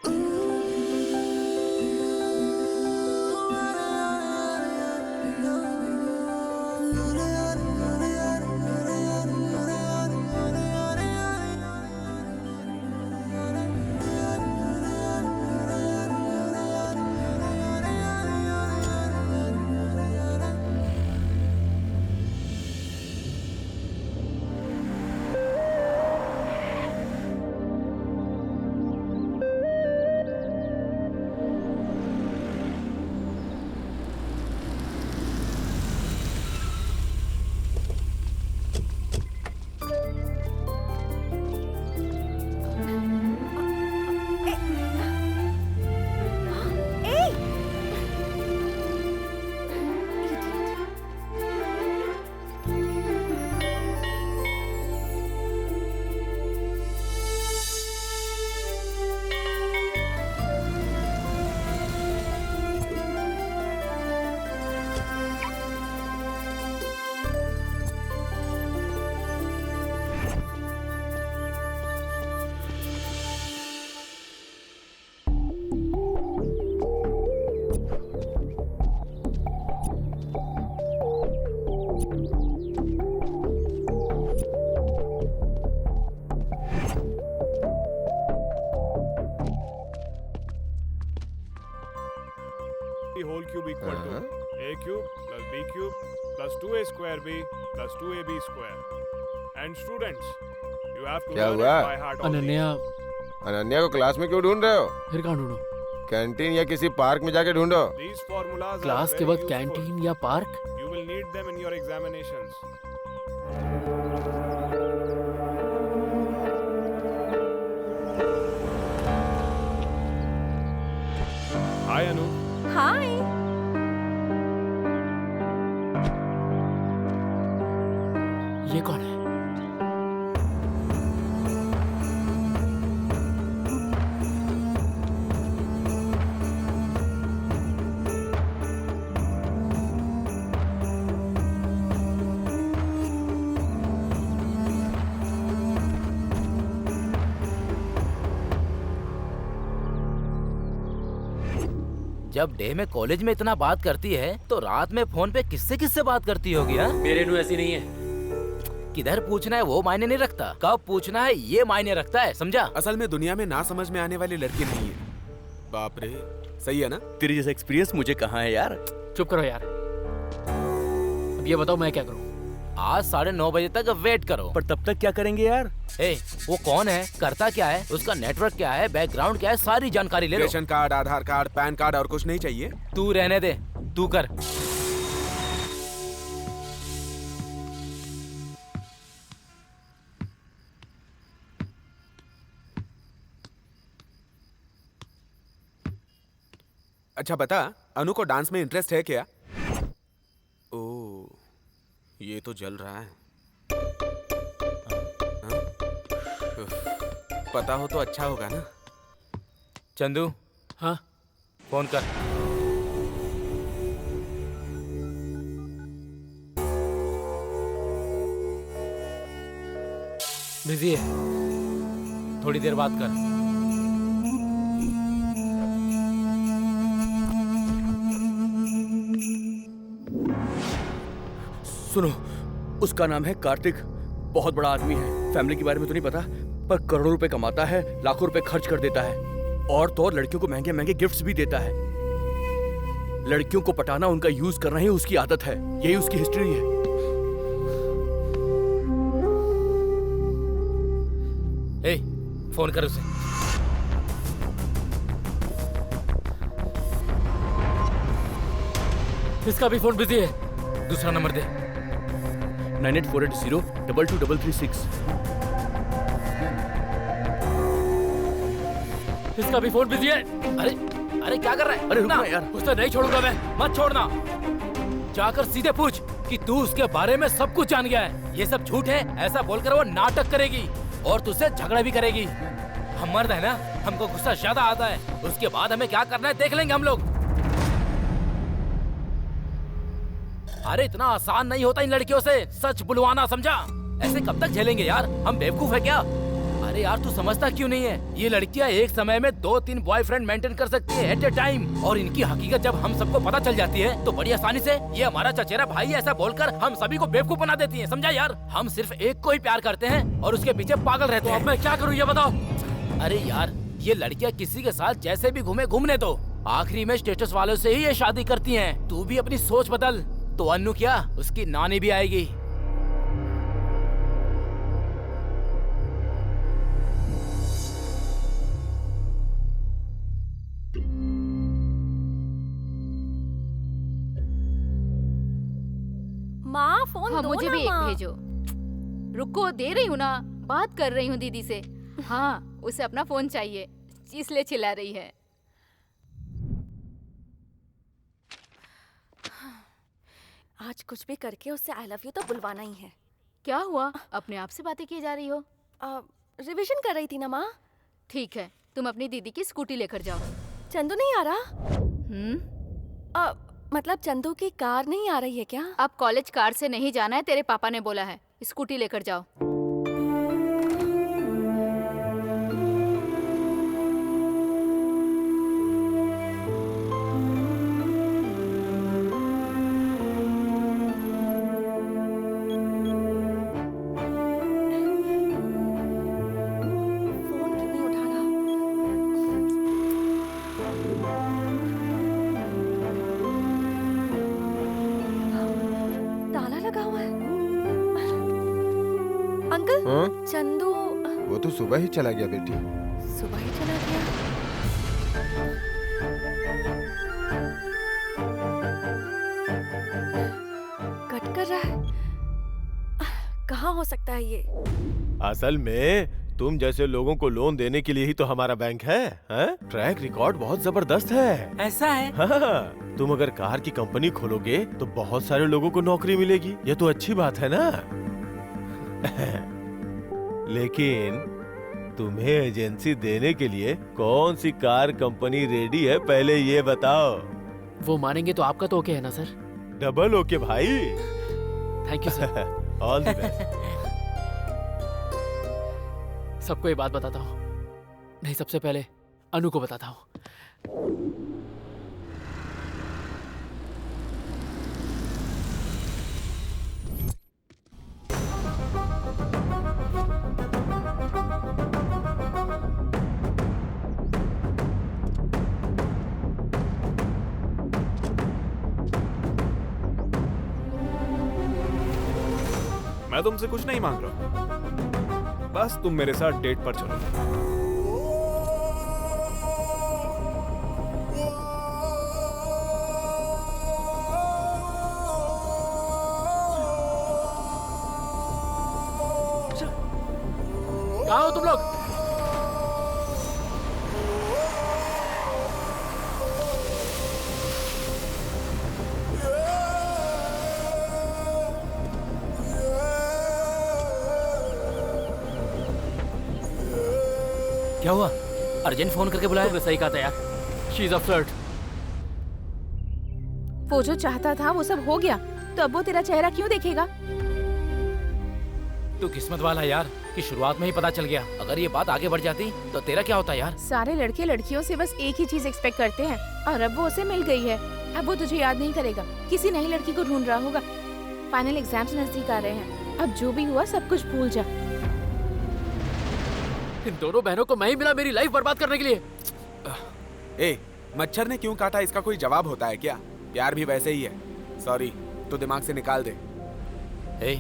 S12: cube plus b cube plus 2a square b plus 2ab square. And students, you have to
S11: क्या
S12: learn
S11: हुआ?
S12: it by heart all these.
S5: Ananya
S11: Ananya को क्लास में क्यों ढूंढ रहे हो?
S5: फिर कहाँ ढूंढो?
S11: कैंटीन या किसी पार्क में जाके ढूंढो।
S12: These formulas are
S5: क्लास के
S12: very
S5: वक्त
S12: useful.
S5: कैंटीन या park?
S12: You will need them in your examinations. Hi Anu.
S8: हाय।
S5: ये कौन है?
S4: जब डे में कॉलेज में इतना बात करती है तो रात में फोन पे किससे किससे बात करती होगी? हाँ,
S5: मेरे नु ऐसी नहीं है।
S4: किधर पूछना है वो मायने नहीं रखता, कब पूछना है ये मायने रखता है, समझा?
S6: असल में दुनिया में ना समझ में आने वाली लड़की नहीं है। बाप रे, सही है ना?
S3: तेरी जैसा एक्सपीरियंस मुझे कहाँ है यार।
S5: चुप करो यार। अब ये बताओ मैं क्या करूँ?
S4: आज 9:30 बजे तक वेट करो।
S3: पर तब तक क्या करेंगे यार?
S4: ए, वो कौन है, करता क्या है, उसका नेटवर्क क्या है, बैकग्राउंड क्या है, सारी जानकारी ले लो।
S6: रेशन कार्ड, आधार कार्ड, पैन कार्ड और कुछ नहीं चाहिए?
S4: तू रहने दे, तू कर।
S6: अच्छा बता, अनु को डांस में इंटरेस्ट है क्या? ओ, ये तो जल रहा है। हाँ? उफ, पता हो तो अच्छा होगा ना।
S4: चंदू,
S5: हाँ
S4: फोन कर।
S5: बिजी है,
S4: थोड़ी देर बात कर।
S3: सुनो, उसका नाम है कार्तिक। बहुत बड़ा आदमी है। फैमिली के बारे में तो नहीं पता, पर करोड़ों रुपए कमाता है, लाखों रुपए खर्च कर देता है, और तो और लड़कियों को महंगे महंगे गिफ्ट्स भी देता है। लड़कियों को पटाना, उनका यूज करना ही उसकी आदत है। यही उसकी हिस्ट्री है।
S4: ए, फोन कर उसे।
S5: इसका भी फोन बिजी है।
S4: दूसरा नंबर दे।
S3: 9848022336।
S5: इसका भी फोन बिजी है।
S4: अरे अरे क्या कर रहा है?
S3: अरे रुकना यार।
S4: उसे नहीं छोड़ूंगा मैं, मत छोड़ना। जाकर सीधे पूछ कि तू उसके बारे में सब कुछ जान गया है। ये सब झूठ है, ऐसा बोलकर वो नाटक करेगी और तुझसे झगड़ा भी करेगी। हम मर्द है ना, हमको गुस्सा ज्यादा आता है। उसके बाद हमें क्या करना है देख लेंगे हम लोग। अरे इतना आसान नहीं होता इन लड़कियों से सच बुलवाना, समझा? ऐसे कब तक झेलेंगे यार, हम बेवकूफ है क्या? अरे यार तू समझता क्यों नहीं है? ये लड़कियां एक समय में 2-3 बॉयफ्रेंड मेंटेन कर सकती है एट ए टाइम, और इनकी हकीकत जब हम सबको पता चल जाती है तो बड़ी आसानी से ये हमारा चचेरा भाई है ऐसा बोलकर हम सभी को बेवकूफ बना देती है, समझा यार? हम सिर्फ एक को ही प्यार करते हैं और उसके पीछे पागल रहते हैं।
S5: अब मैं क्या करूँ ये बताओ?
S4: अरे यार ये लड़कियां किसी के साथ जैसे भी घूमे घूमने दो, आखिरी में स्टेटस वालों से ही ये शादी करती हैं। तू भी अपनी सोच बदल, तो अन्नू क्या उसकी नानी भी आएगी।
S8: माँ फोन
S10: हाँ,
S8: दो
S10: मुझे
S8: ना,
S10: भी एक
S8: माँ।
S10: भेजो। रुको, दे रही हूँ ना, बात कर रही हूँ दीदी से। हाँ, उसे अपना फोन चाहिए, इसलिए चिल्ला रही है।
S8: आज कुछ भी करके उससे आई लव यू तो बुलवाना ही है।
S10: क्या हुआ, अपने आप से बातें किए जा रही हो?
S8: रिवीजन कर रही थी ना माँ।
S10: ठीक है, तुम अपनी दीदी की स्कूटी लेकर जाओ।
S8: चंदू नहीं आ रहा? मतलब चंदू की कार नहीं आ रही है क्या?
S10: अब कॉलेज कार से नहीं जाना है, तेरे पापा ने बोला है। स्कूटी लेकर जाओ।
S8: फोन क्यों नहीं उठा रहा? अंकल
S11: हाँ?
S8: चंदू
S11: वो तो सुबह ही चला गया बेटी।
S8: सुबह ही चला गया। कट कर रहा है। कहाँ हो सकता है ये?
S2: असल में तुम जैसे लोगों को लोन देने के लिए ही तो हमारा बैंक है, हैं? ट्रैक रिकॉर्ड बहुत जबरदस्त है।
S4: ऐसा है?
S2: हाँ, तुम अगर कार की कंपनी खोलोगे तो बहुत सारे लोगों को नौकरी मिलेगी। ये तो अच्छी बात है ना? लेकिन तुम्हें एजेंसी देने के लिए कौन सी कार कंपनी रेडी है, पहले ये बताओ।
S5: वो मानेंगे तो आपका तो ओके है ना सर?
S2: डबल ओके भाई।
S5: Thank you sir.
S2: All the best.
S5: सबको ये बात बताता हूँ, नहीं सबसे पहले अनु को बताता हूँ।
S12: मैं तुमसे कुछ नहीं मांग रहा, बस तुम मेरे साथ डेट पर चलो।
S5: कहाँ हो तुम लोग?
S4: क्या हुआ? अर्जेंट फोन करके बुलाया?
S5: तुमने सही कहा था यार, शी इज अ फ्लर्ट।
S9: वो जो चाहता था वो सब हो गया, तो अब वो तेरा चेहरा क्यों देखेगा?
S4: तू किस्मत वाला यार कि शुरुआत में ही पता चल गया। अगर ये बात आगे बढ़ जाती तो तेरा क्या होता यार?
S9: सारे लड़के लड़कियों से बस एक ही चीज एक्सपेक्ट करते हैं, और अब वो उसे मिल गई है। अब वो तुझे याद नहीं करेगा, किसी नई लड़की को ढूंढ रहा होगा। फाइनल एग्जाम्स नजदीक आ रहे हैं, अब जो भी हुआ सब कुछ भूल जा।
S5: इन दोनों बहनों को मैं ही मिला मेरी लाइफ बर्बाद करने के लिए।
S6: ए, मच्छर ने क्यों काटा इसका कोई जवाब होता है क्या? प्यार भी वैसे ही है। सॉरी, तो दिमाग से निकाल दे।
S4: ए,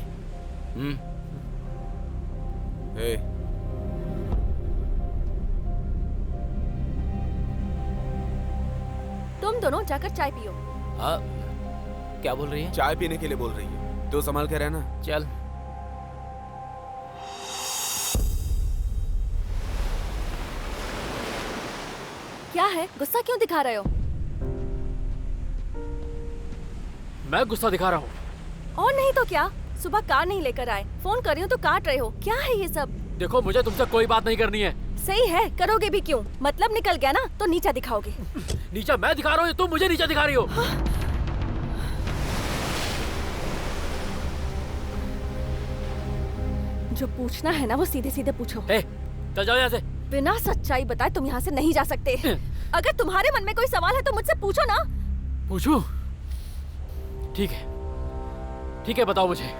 S6: ए,
S8: तुम दोनों जाकर चाय पियो।
S4: हाँ, क्या बोल रही है?
S6: चाय पीने के लिए बोल रही है, तो संभाल के रहना।
S4: चल।
S8: क्या है, गुस्सा क्यों दिखा रहे हो?
S5: मैं गुस्सा दिखा रहा हूँ?
S8: और नहीं तो क्या, सुबह कार नहीं लेकर आए, फोन कर रही हूँ तो काट रहे हो। क्या है ये सब?
S5: देखो, मुझे तुमसे कोई बात नहीं करनी है।
S8: सही है, करोगे भी क्यों? मतलब निकल गया ना, तो नीचा दिखाओगे।
S5: नीचा मैं दिखा रहा हूँ, तुम मुझे नीचा दिखा रही हो।
S8: जो पूछना है ना वो सीधे सीधे पूछो।
S5: चल जाओ यहाँ से।
S8: बिना सच्चाई बताए तुम यहाँ से नहीं जा सकते। अगर तुम्हारे मन में कोई सवाल है तो मुझसे पूछो ना।
S5: पूछूं? ठीक है, ठीक है, बताओ मुझे,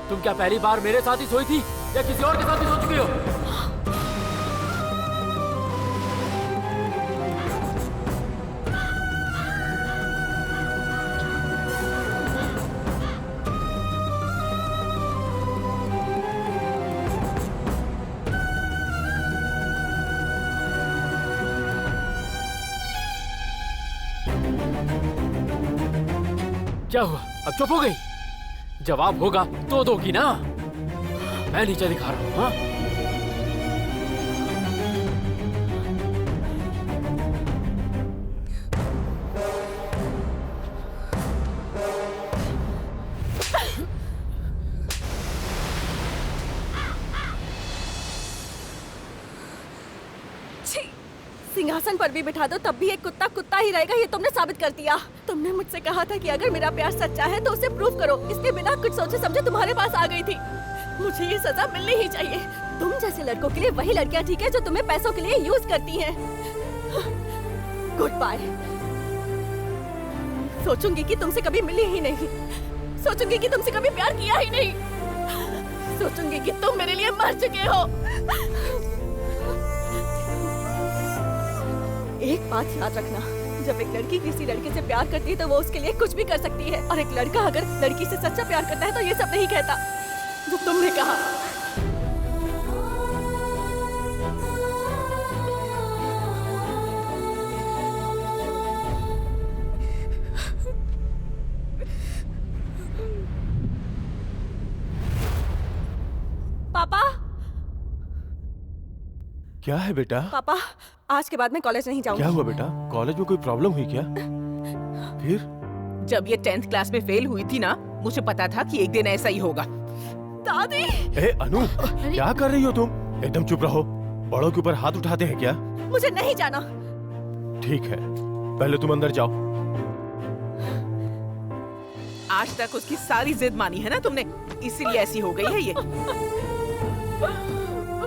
S5: तुम क्या पहली बार मेरे साथ ही सोई थी या किसी और के साथ भी सो चुकी हो? क्या हुआ, अब चुप हो गई? जवाब होगा तो दोगी ना। मैं नीचे दिखा रहा हूँ। हाँ,
S8: सिंहासन पर भी बिठा दो तब भी एक कुत्ता कुत्ता ही रहेगा, ये तुमने साबित कर दिया। तुमने मुझसे कहा था कि अगर मेरा प्यार सच्चा है तो उसे प्रूव करो। इसके बिना कुछ सोचे समझे तुम्हारे पास आ गई थी। मुझे ये सजा मिलनी ही चाहिए। तुम जैसे लड़कों के लिए वही लड़कियां ठीक है जो तुम्हें पैसों के लिए यूज करती हैं। Good bye. सोचूंगी कि तुमसे कभी मिली ही नहीं, सोचूंगी कि तुमसे कभी प्यार किया ही नहीं, सोचूंगी कि तुम मेरे लिए मर चुके हो। एक बात याद रखना, जब एक लड़की किसी लड़के से प्यार करती है तो वो उसके लिए कुछ भी कर सकती है, और एक लड़का अगर लड़की से सच्चा प्यार करता है तो ये सब नहीं कहता जो तुमने कहा। पापा
S2: क्या है बेटा?
S8: पापा आज के बाद मैं कॉलेज नहीं जाऊंगी।
S2: क्या हुआ बेटा? कॉलेज में कोई प्रॉब्लम हुई क्या? फिर
S7: जब ये 10th क्लास में फेल हुई थी ना, मुझे पता था कि एक दिन ऐसा ही होगा।
S8: दादी!
S2: ए अनु, क्या कर रही हो तुम? एकदम चुप रहो। बड़ों के ऊपर हाथ उठाते हैं क्या?
S8: मुझे नहीं जाना।
S2: ठीक है, पहले तुम अंदर जाओ।
S7: आज तक उसकी सारी जिद मानी है ना तुमने, इसीलिए ऐसी हो गई है ये।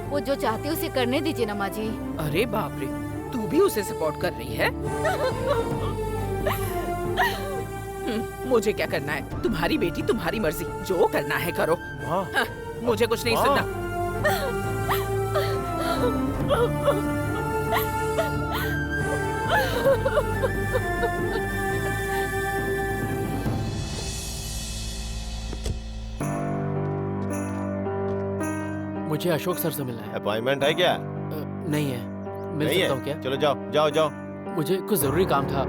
S10: वो जो चाहती है उसे करने दीजिए ना माँ जी।
S7: अरे बाप रे, तू भी उसे सपोर्ट कर रही है? मुझे क्या करना है? तुम्हारी बेटी तुम्हारी मर्जी, जो करना है करो। हाँ, मुझे कुछ नहीं सुनना।
S5: मुझे अशोक सर से मिलना है।
S11: अपॉइंटमेंट है क्या?
S5: नहीं है। मिल
S11: नहीं
S5: सकता
S11: है?
S5: हूँ क्या?
S11: चलो जाओ जाओ जाओ।
S5: मुझे कुछ जरूरी काम था।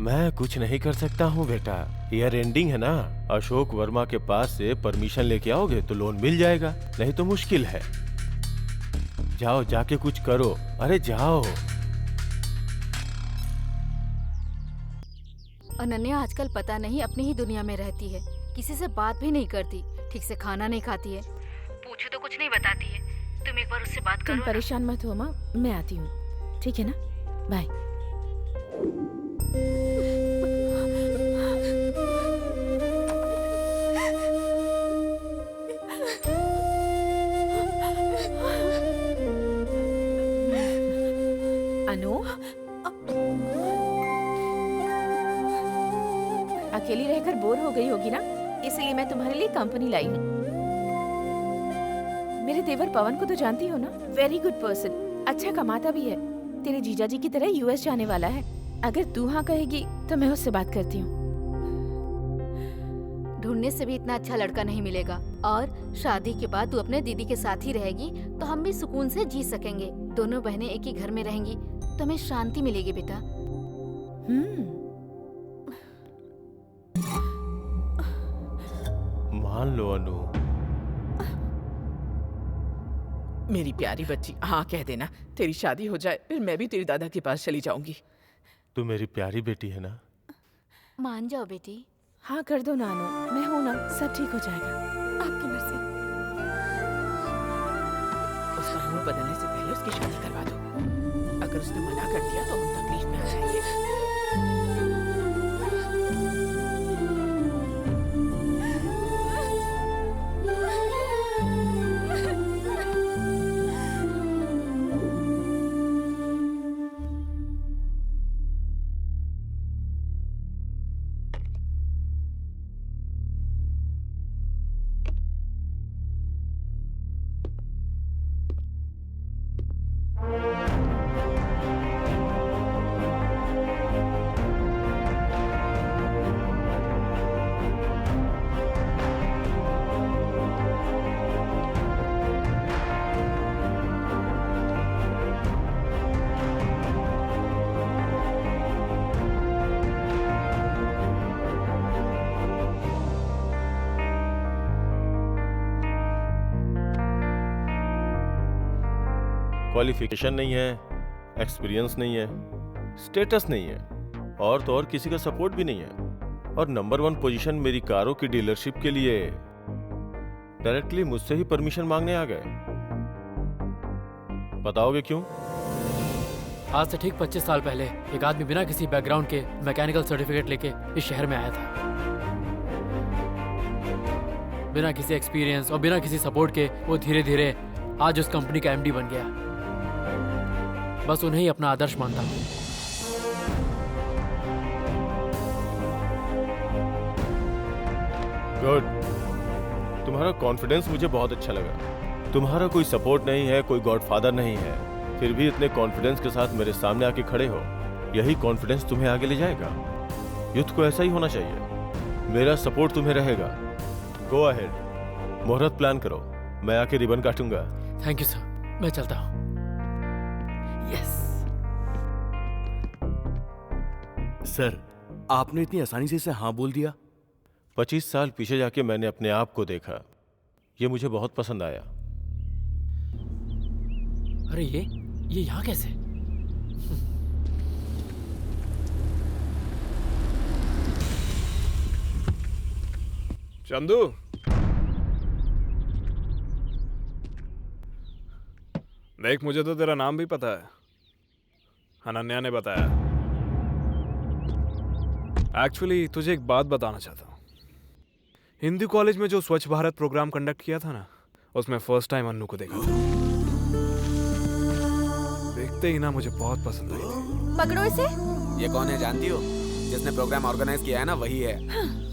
S2: मैं कुछ नहीं कर सकता हूँ बेटा, ईयर एंडिंग है ना। अशोक वर्मा के पास से परमिशन लेके आओगे तो लोन मिल जाएगा, नहीं तो मुश्किल है। जाओ जाके कुछ करो, अरे जाओ।
S10: अनन्या आजकल पता नहीं अपनी ही दुनिया में रहती है, किसी से बात भी नहीं करती, ठीक से खाना नहीं खाती है।
S13: पूछो तो कुछ नहीं बताती है। तुम एक बार उससे बात करो
S9: तुम
S13: ना।
S9: परेशान मत हो माँ, मैं आती हूँ, ठीक है ना? बाय। अनु, अकेली रहकर बोर हो गई होगी ना, इसलिए मैं तुम्हारे लिए कंपनी लाई हूँ। मेरे देवर पवन को तो जानती हो ना, वेरी गुड पर्सन, अच्छा कमाता भी है, तेरे जीजाजी की तरह यूएस जाने वाला है। अगर तू हाँ कहेगी तो मैं उससे बात करती हूँ।
S10: ढूंढने से भी इतना अच्छा लड़का नहीं मिलेगा, और शादी के बाद तू अपने दीदी के साथ ही रहेगी तो हम भी सुकून से जी सकेंगे। दोनों बहनें एक ही घर में रहेंगी तो हमें शांति मिलेगी बेटा।
S2: मान लो अनु।
S7: मेरी प्यारी बच्ची, हाँ कह देना, तेरी शादी हो जाए फिर मैं भी तेरी दादा के पास चली जाऊंगी।
S2: तू मेरी प्यारी बेटी है ना?
S10: मान जाओ बेटी।
S9: हाँ कर दो नानू, मैं हूं ना, सब ठीक हो जाएगा।
S8: आपकी मर्जी।
S7: उसका मूड बदलने से पहले उसकी शादी करवा दो। अगर उसने मना कर दिया तो हम तकलीफ में आ जाएंगे।
S2: क्वालिफिकेशन नहीं है, एक्सपीरियंस नहीं है, स्टेटस नहीं है, और तो और किसी का सपोर्ट भी नहीं है, और नंबर 1 पोजीशन मेरी कारों की डीलरशिप के लिए डायरेक्टली मुझसे ही परमिशन मांगने आ गए। बताओगे क्यों?
S5: आज से ठीक 25 साल पहले एक आदमी बिना किसी बैकग्राउंड के मैकेनिकल सर्टिफिकेट लेके इस शहर में आया था। बिना किसी एक्सपीरियंस और बिना किसी सपोर्ट के वो धीरे धीरे आज उस कंपनी का एमडी बन गया। बस उन्हें ही अपना आदर्श मानता हूँ।
S15: गुड, तुम्हारा कॉन्फिडेंस मुझे बहुत अच्छा लगा। तुम्हारा कोई सपोर्ट नहीं है, कोई गॉडफादर नहीं है, फिर भी इतने कॉन्फिडेंस के साथ मेरे सामने आके खड़े हो। यही कॉन्फिडेंस तुम्हें आगे ले जाएगा। यूथ को ऐसा ही होना चाहिए। मेरा सपोर्ट तुम्हें रहेगा। गो अहेड, मुहूर्त प्लान करो, मैं आके रिबन काटूंगा।
S5: थैंक यू सर, मैं चलता हूँ। यस
S3: सर, आपने इतनी आसानी से इसे हाँ बोल दिया।
S15: 25 साल पीछे जाके मैंने अपने आप को देखा, ये मुझे बहुत पसंद आया।
S5: अरे ये यहाँ कैसे?
S12: चंदू, देख मुझे तो तेरा नाम भी पता है, अनन्या ने बताया। एक्चुअली तुझे एक बात बताना चाहता हूँ। हिंदी कॉलेज में जो स्वच्छ भारत प्रोग्राम कंडक्ट किया था ना, उसमें फर्स्ट टाइम अन्नू को देखा था। देखते ही ना मुझे बहुत पसंद आई थी।
S8: पकड़ो इसे।
S6: ये कौन है जानती हो? जिसने प्रोग्राम ऑर्गेनाइज किया है ना, वही है।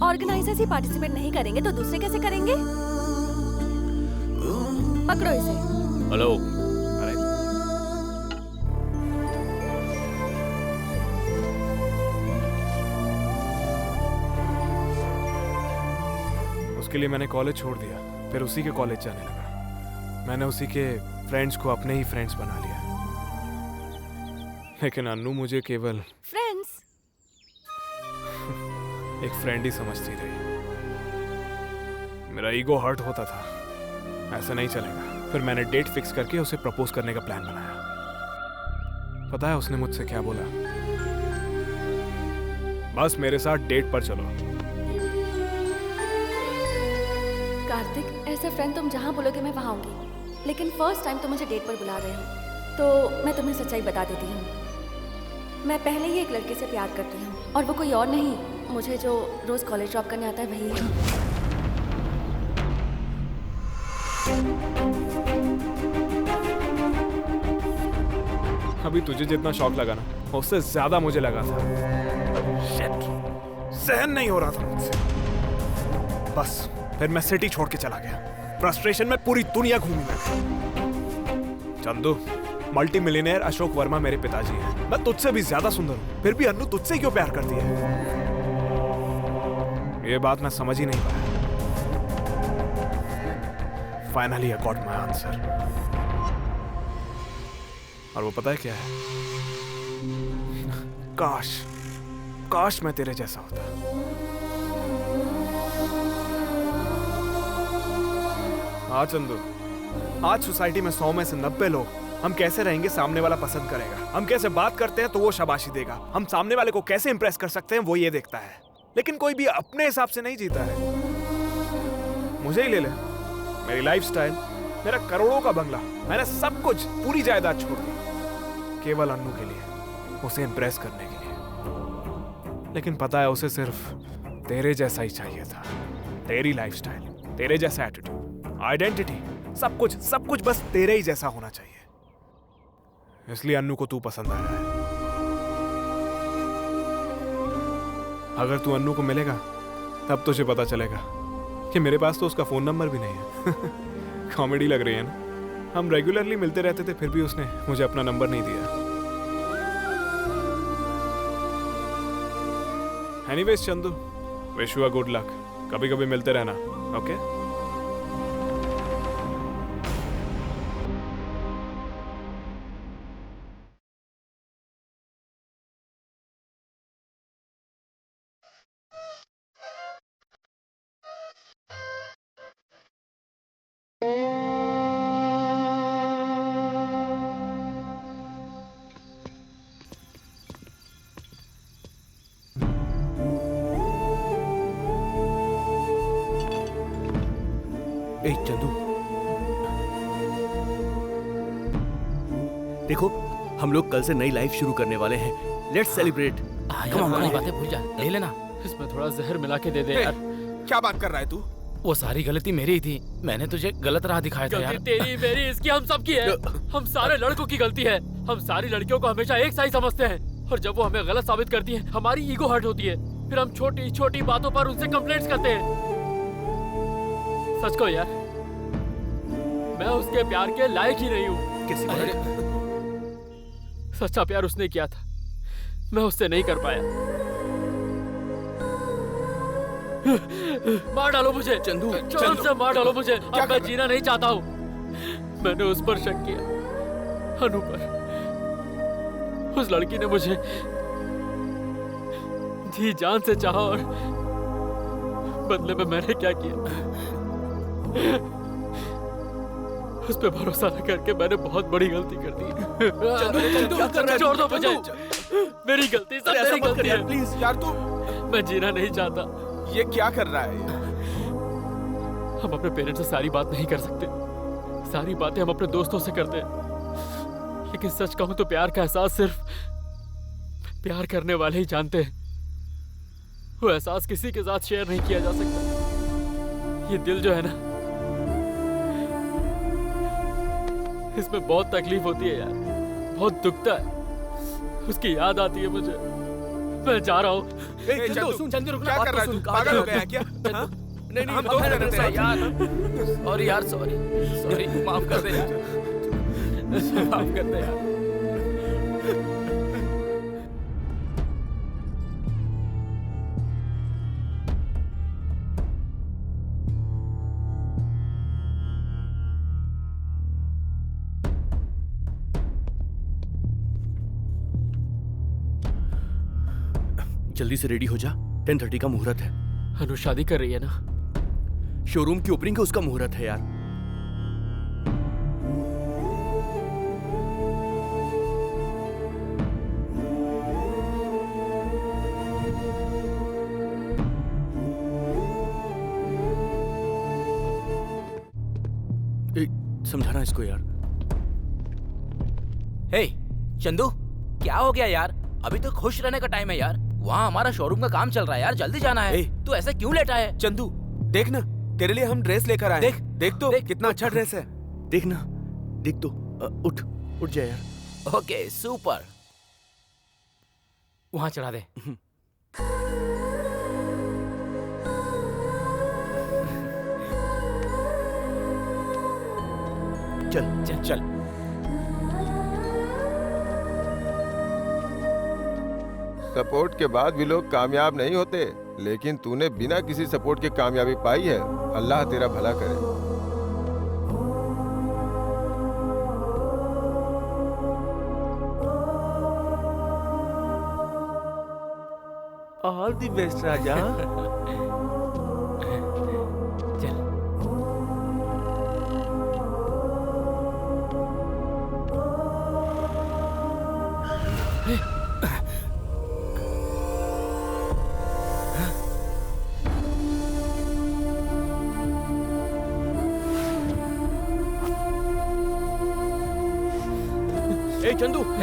S8: ऑर्गेनाइजर्स ही पार्टिसिपेट नहीं करेंगे तो दूसरे कैसे करेंगे? पकड़ो इसे।
S3: हेलो।
S12: अरे उसके लिए मैंने कॉलेज छोड़ दिया, फिर उसी के कॉलेज जाने लगा। मैंने उसी के फ्रेंड्स को अपने ही फ्रेंड्स बना लिया। लेकिन अन्नू मुझे केवल
S8: फ्रेंड्स
S12: एक फ्रेंड ही समझती रही। मेरा ईगो हर्ट होता था, ऐसा नहीं चलेगा। फिर मैंने डेट फिक्स करके उसे प्रपोज करने का प्लान बनाया। पता है उसने मुझसे क्या बोला? बस मेरे साथ डेट पर चलो।
S8: कार्तिक, ऐसे फ्रेंड तुम जहाँ बोलोगे मैं वहाँ आऊंगी, लेकिन फर्स्ट टाइम तुम मुझे डेट पर बुला रहे हो तो मैं तुम्हें सच्चाई बता देती हूँ। मैं पहले ही एक लड़के से प्यार करती हूँ और वो कोई और नहीं, मुझे जो रोज कॉलेज ड्रॉप करने आता है वही है।
S12: अभी तुझे जितना शौक लगा ना, उससे ज्यादा मुझे लगा था। Shit! सहन नहीं हो रहा था मुझसे। बस फिर मैं सिटी छोड़ के चला गया। फ्रस्ट्रेशन में पूरी दुनिया घूमी मैं। चंदू, मल्टी मिलियनेयर अशोक वर्मा मेरे पिताजी हैं। मैं तुझसे भी ज्यादा सुंदर हूँ, फिर भी अन्नू तुझसे क्यों प्यार करती है? ये बात मैं समझ ही नहीं पाया। Finally I got my answer. और वो पता है क्या है? काश मैं तेरे जैसा होता। हाँ चंदू, आज सोसाइटी में 100 में से 90 लोग हम कैसे रहेंगे सामने वाला पसंद करेगा, हम कैसे बात करते हैं तो वो शाबाशी देगा, हम सामने वाले को कैसे इंप्रेस कर सकते हैं वो ये देखता है। लेकिन कोई भी अपने हिसाब से नहीं जीता है। मुझे ही ले ले, मेरी लाइफस्टाइल, मेरा करोड़ों का बंगला, मैंने सब कुछ, पूरी जायदाद छोड़ दी केवल अन्नू के लिए, उसे इंप्रेस करने के लिए। लेकिन पता है उसे सिर्फ तेरे जैसा ही चाहिए था, तेरी लाइफस्टाइल, तेरे जैसा एटीट्यूड, आइडेंटिटी, सब कुछ बस तेरे ही जैसा होना चाहिए। इसलिए अन्नू को तू पसंद आया है। अगर तू अन्नू को मिलेगा तब तुझे पता चलेगा कि मेरे पास तो उसका फोन नंबर भी नहीं है। कॉमेडी लग रही है ना? हम रेगुलरली मिलते रहते थे, फिर भी उसने मुझे अपना नंबर नहीं दिया। Anyways Chandu, wish you a good luck. कभी कभी मिलते रहना, ओके?
S3: ए चंदू, देखो हम लोग कल से नई लाइफ शुरू करने वाले हैं। Let's celebrate.
S4: पुरानी बातें भूल जा, ले लेना।
S5: इसमें थोड़ा जहर मिला के दे दे यार।
S6: क्या बात कर रहा है तू?
S4: वो सारी गलती मेरी ही थी, मैंने तुझे गलत राह दिखाया था यार।
S5: तेरी मेरी इसकी हम सब की है। हम सारे लड़कों की गलती है। हम सारी लड़कियों को हमेशा एक सा ही समझते हैं और जब वो हमें गलत साबित करती हैं, हमारी ईगो हर्ट होती है। फिर हम छोटी छोटी बातों पर उनसे कंप्लेंट्स करते हैं। सच को यार, मैं उसके प्यार के लायक ही नहीं हूँ। सच्चा प्यार उसने किया था, मैं उससे नहीं कर पाया। मार डालो मुझे चंदू, चंदू से मार डालो मुझे। अब मैं जीना नहीं चाहता हूँ। मैंने उस पर शक किया, अनु पर। उस लड़की ने मुझे जी जान से चाहा और बदले में मैंने क्या किया? उस पे भरोसा न करके मैंने बहुत बड़ी गलती कर दी। छोड़ दो मुझे, मेरी गलती सब मेरी गलती है।
S6: प्लीज यार, तू
S5: मैं जीना नहीं चाहता।
S6: ये क्या कर रहा है?
S5: हम अपने पेरेंट्स से सारी बात नहीं कर सकते, सारी बातें हम अपने दोस्तों से करते हैं। लेकिन सच कहूं तो प्यार का एहसास सिर्फ प्यार करने वाले ही जानते हैं। वो एहसास किसी के साथ शेयर नहीं किया जा सकता। ये दिल जो है ना, इसमें बहुत तकलीफ होती है यार, बहुत दुखता है। उसकी याद आती है मुझे। मैं जा रहा हूँ।
S1: चंदू रुकना,
S6: क्या कर रहा है तू? पागल हो गया है क्या?
S1: नहीं, हम दोस्त रहते हैं यार। सॉरी यार, सॉरी, माफ कर दे यार, माफ कर दे यार।
S3: जल्दी से रेडी हो जा, 10:30 का मुहूर्त है।
S5: अनु शादी कर रही है ना?
S3: शोरूम की ओपनिंग का उसका मुहूर्त है यार। समझाना इसको यार।
S4: हे चंदू, क्या हो गया यार? अभी तो खुश रहने का टाइम है यार। वहाँ हमारा शोरूम का काम चल रहा है यार, जल्दी जाना है। तू ऐसे क्यों लेटा है?
S6: चंदू देख ना, तेरे लिए हम ड्रेस लेकर आए। देख तो कितना अच्छा ड्रेस है।
S3: देख ना, देख तो। उठ जाए यार।
S4: Okay super. वहाँ चढ़ा दे।
S6: चल।
S11: सपोर्ट के बाद भी लोग कामयाब नहीं होते, लेकिन तूने बिना किसी सपोर्ट के कामयाबी पाई है। अल्लाह तेरा भला करे।
S2: ऑल द बेस्ट राजा।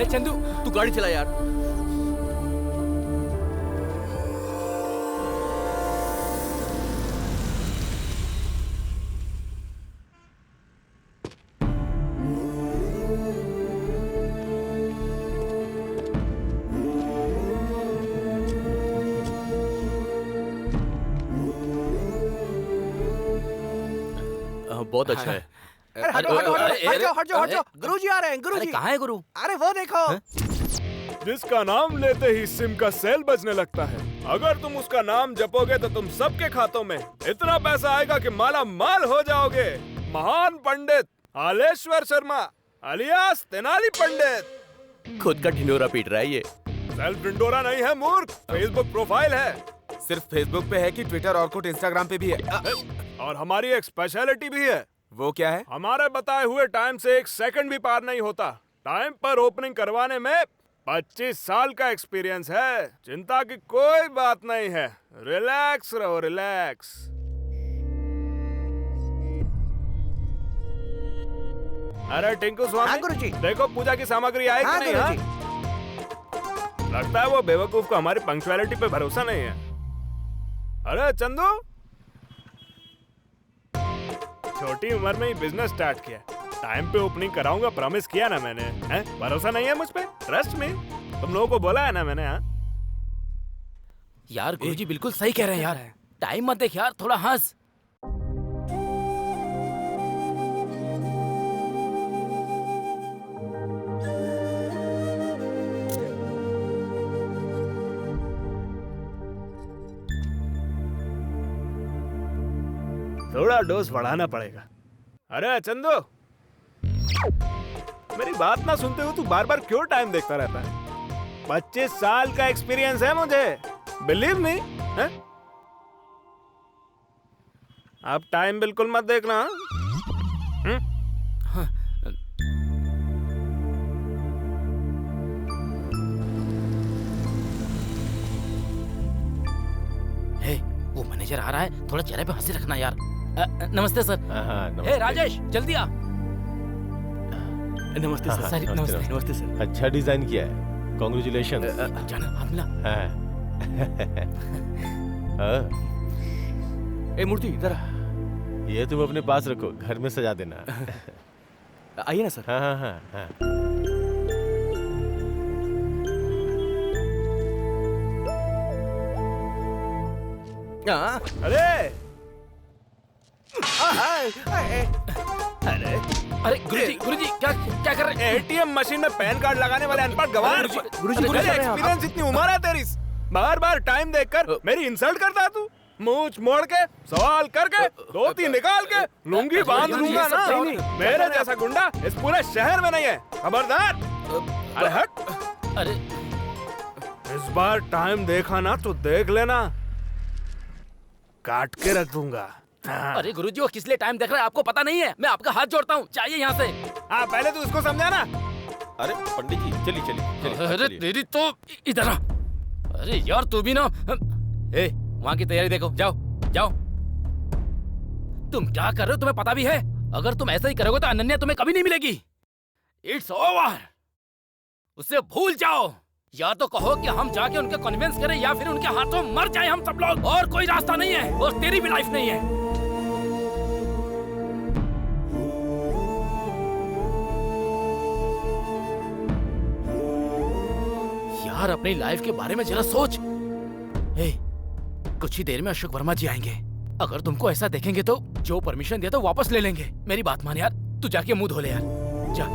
S3: चंदू, तू गाड़ी चला यार। बहुत अच्छा है।
S2: हट जाओ। गुरुजी आ रहे हैं, गुरुजी।
S4: कहाँ है गुरु?
S2: अरे वो देखो।
S12: जिसका नाम लेते ही सिम का सेल बजने लगता है। अगर तुम उसका नाम जपोगे तो तुम सबके खातों में इतना पैसा आएगा कि माला माल हो जाओगे। महान पंडित हालेश्वर शर्मा अलियास तेनाली पंडित।
S3: खुद का ढिंडोरा पीट रहा है ये।
S12: सेल्फ ढिंडोरा नहीं है मूर्ख, फेसबुक प्रोफाइल है।
S6: सिर्फ फेसबुक पे है कि ट्विटर, ऑर्कुट, इंस्टाग्राम पे भी है।
S12: और हमारी एक स्पेशलिटी भी है।
S6: वो क्या है?
S12: हमारे बताए हुए टाइम से 1 सेकंड भी पार नहीं होता। टाइम पर ओपनिंग करवाने में 25 साल का एक्सपीरियंस है। चिंता की कोई बात नहीं है, रिलैक्स रहो, रिलैक्स। अरे टिंकू स्वामी।
S2: हाँ गुरुजी।
S12: देखो पूजा की सामग्री आई कि नहीं? हाँ? लगता है वो बेवकूफ को हमारी पंक्चुअलिटी पे भरोसा नहीं है। अरे चंदू, छोटी उम्र में ही बिजनेस स्टार्ट किया, टाइम पे ओपनिंग कराऊंगा, प्रॉमिस किया ना मैंने। हैं? भरोसा नहीं है मुझ पे? ट्रस्ट में तुम लोगों को बोला है ना मैंने। हाँ
S4: यार गुरुजी बिल्कुल सही कह रहे हैं यार। टाइम मत देख यार, थोड़ा हंस।
S12: थोड़ा डोज बढ़ाना पड़ेगा। अरे चंदू, मेरी बात ना सुनते हो तू बार बार क्यों टाइम देखता रहता है? 25 साल का एक्सपीरियंस है मुझे, बिलीव मी। अब टाइम बिल्कुल मत देखना।
S4: हे, वो मैनेजर आ रहा है, थोड़ा चेहरे पे हंसी रखना यार। नमस्ते सर। हे राजेश, जल्दी आ।
S3: नमस्ते सर।
S4: सर नमस्ते सर।
S15: अच्छा डिजाइन किया है, कॉन्ग्रेचुलेशन।
S4: जाना, हाथ मिला।
S3: ए मूर्ति इधर।
S15: ये तुम अपने पास रखो, घर में सजा देना।
S3: आइए ना सर।
S15: हाँ हाँ हाँ हाँ।
S12: अरे
S4: अरे गुरुजी क्या क्या कर रहे हैं?
S12: एटीएम मशीन में पैन कार्ड लगाने वाले अनपढ़ गवार।
S3: गुरुजी
S12: एक्सपीरियंस इतनी उम्र है तेरी, बार बार टाइम देखकर मेरी इंसल्ट करता तू। मूंछ मोड़ के, सवाल करके, धोती निकाल के, लुंगी बांध लूंगा ना। मेरे जैसा गुंडा इस पूरे शहर में नहीं है, खबरदार। अरे हट।
S4: अरे
S12: इस बार टाइम देखा ना तो देख लेना, काट के रख दूंगा।
S4: अरे गुरुजी वो किस लिए टाइम देख रहा है आपको पता नहीं है? मैं आपका हाथ जोड़ता हूँ, चाहिए यहाँ से।
S12: हाँ पहले तू इसको समझाना।
S15: अरे पंडित जी चलिए चलिए।
S4: अरे तेरी तो इधर आ। अरे यार तू भी ना। ए वहाँ की तैयारी देखो, जाओ जाओ। तुम क्या कर रहे हो तुम्हें पता भी है? अगर तुम ऐसा ही करोगे तो अनन्या तुम्हें कभी नहीं मिलेगी। इट्स ओवर, उसे भूल जाओ। या तो कहो कि हम जाके उनके कन्विंस करें या फिर उनके हाथों मर जाए हम सब लोग, और कोई रास्ता नहीं है। और तेरी भी लाइफ नहीं है। यार अपनी लाइफ के बारे में जरा सोच। कुछ ही देर में अशोक वर्मा जी आएंगे। अगर तुमको ऐसा देखेंगे तो जो परमिशन दिया तो वापस ले लेंगे। मेरी बात मान यार, तू जाके मुंह धो ले यार, जा।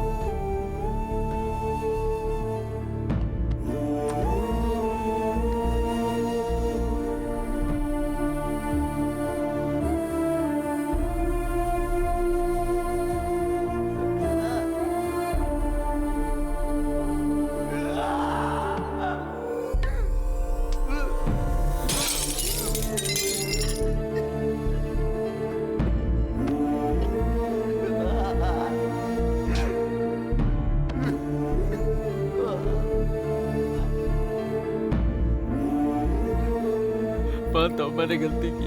S5: मानता हूँ मैंने गलती की,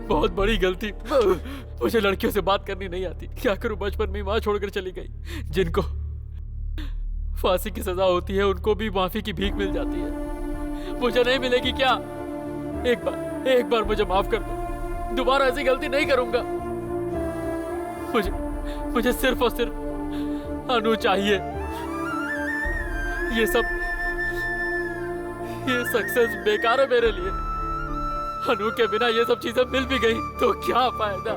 S5: बहुत बड़ी गलती। मुझे लड़कियों से बात करनी नहीं आती। क्या करूं, बचपन में माँ छोड़कर चली गई। जिनको फांसी की सजा होती है उनको भी माफी की भीख मिल जाती है, मुझे नहीं मिलेगी क्या? एक बार मुझे माफ कर दो, दोबारा ऐसी गलती नहीं करूंगा। मुझे सिर्फ और सिर्फ अनु चाहिए। ये सक्सेस बेकार है मेरे लिए। अनु के बिना ये सब चीजें मिल भी गई तो क्या फायदा?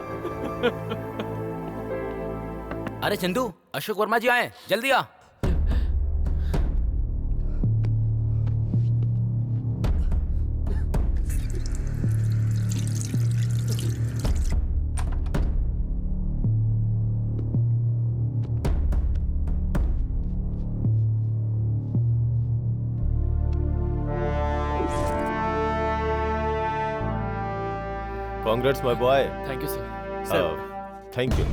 S4: अरे चंदू, अशोक वर्मा जी आए, जल्दी आ।
S15: Congrats, my boy.
S5: Thank you, sir.
S15: Thank you.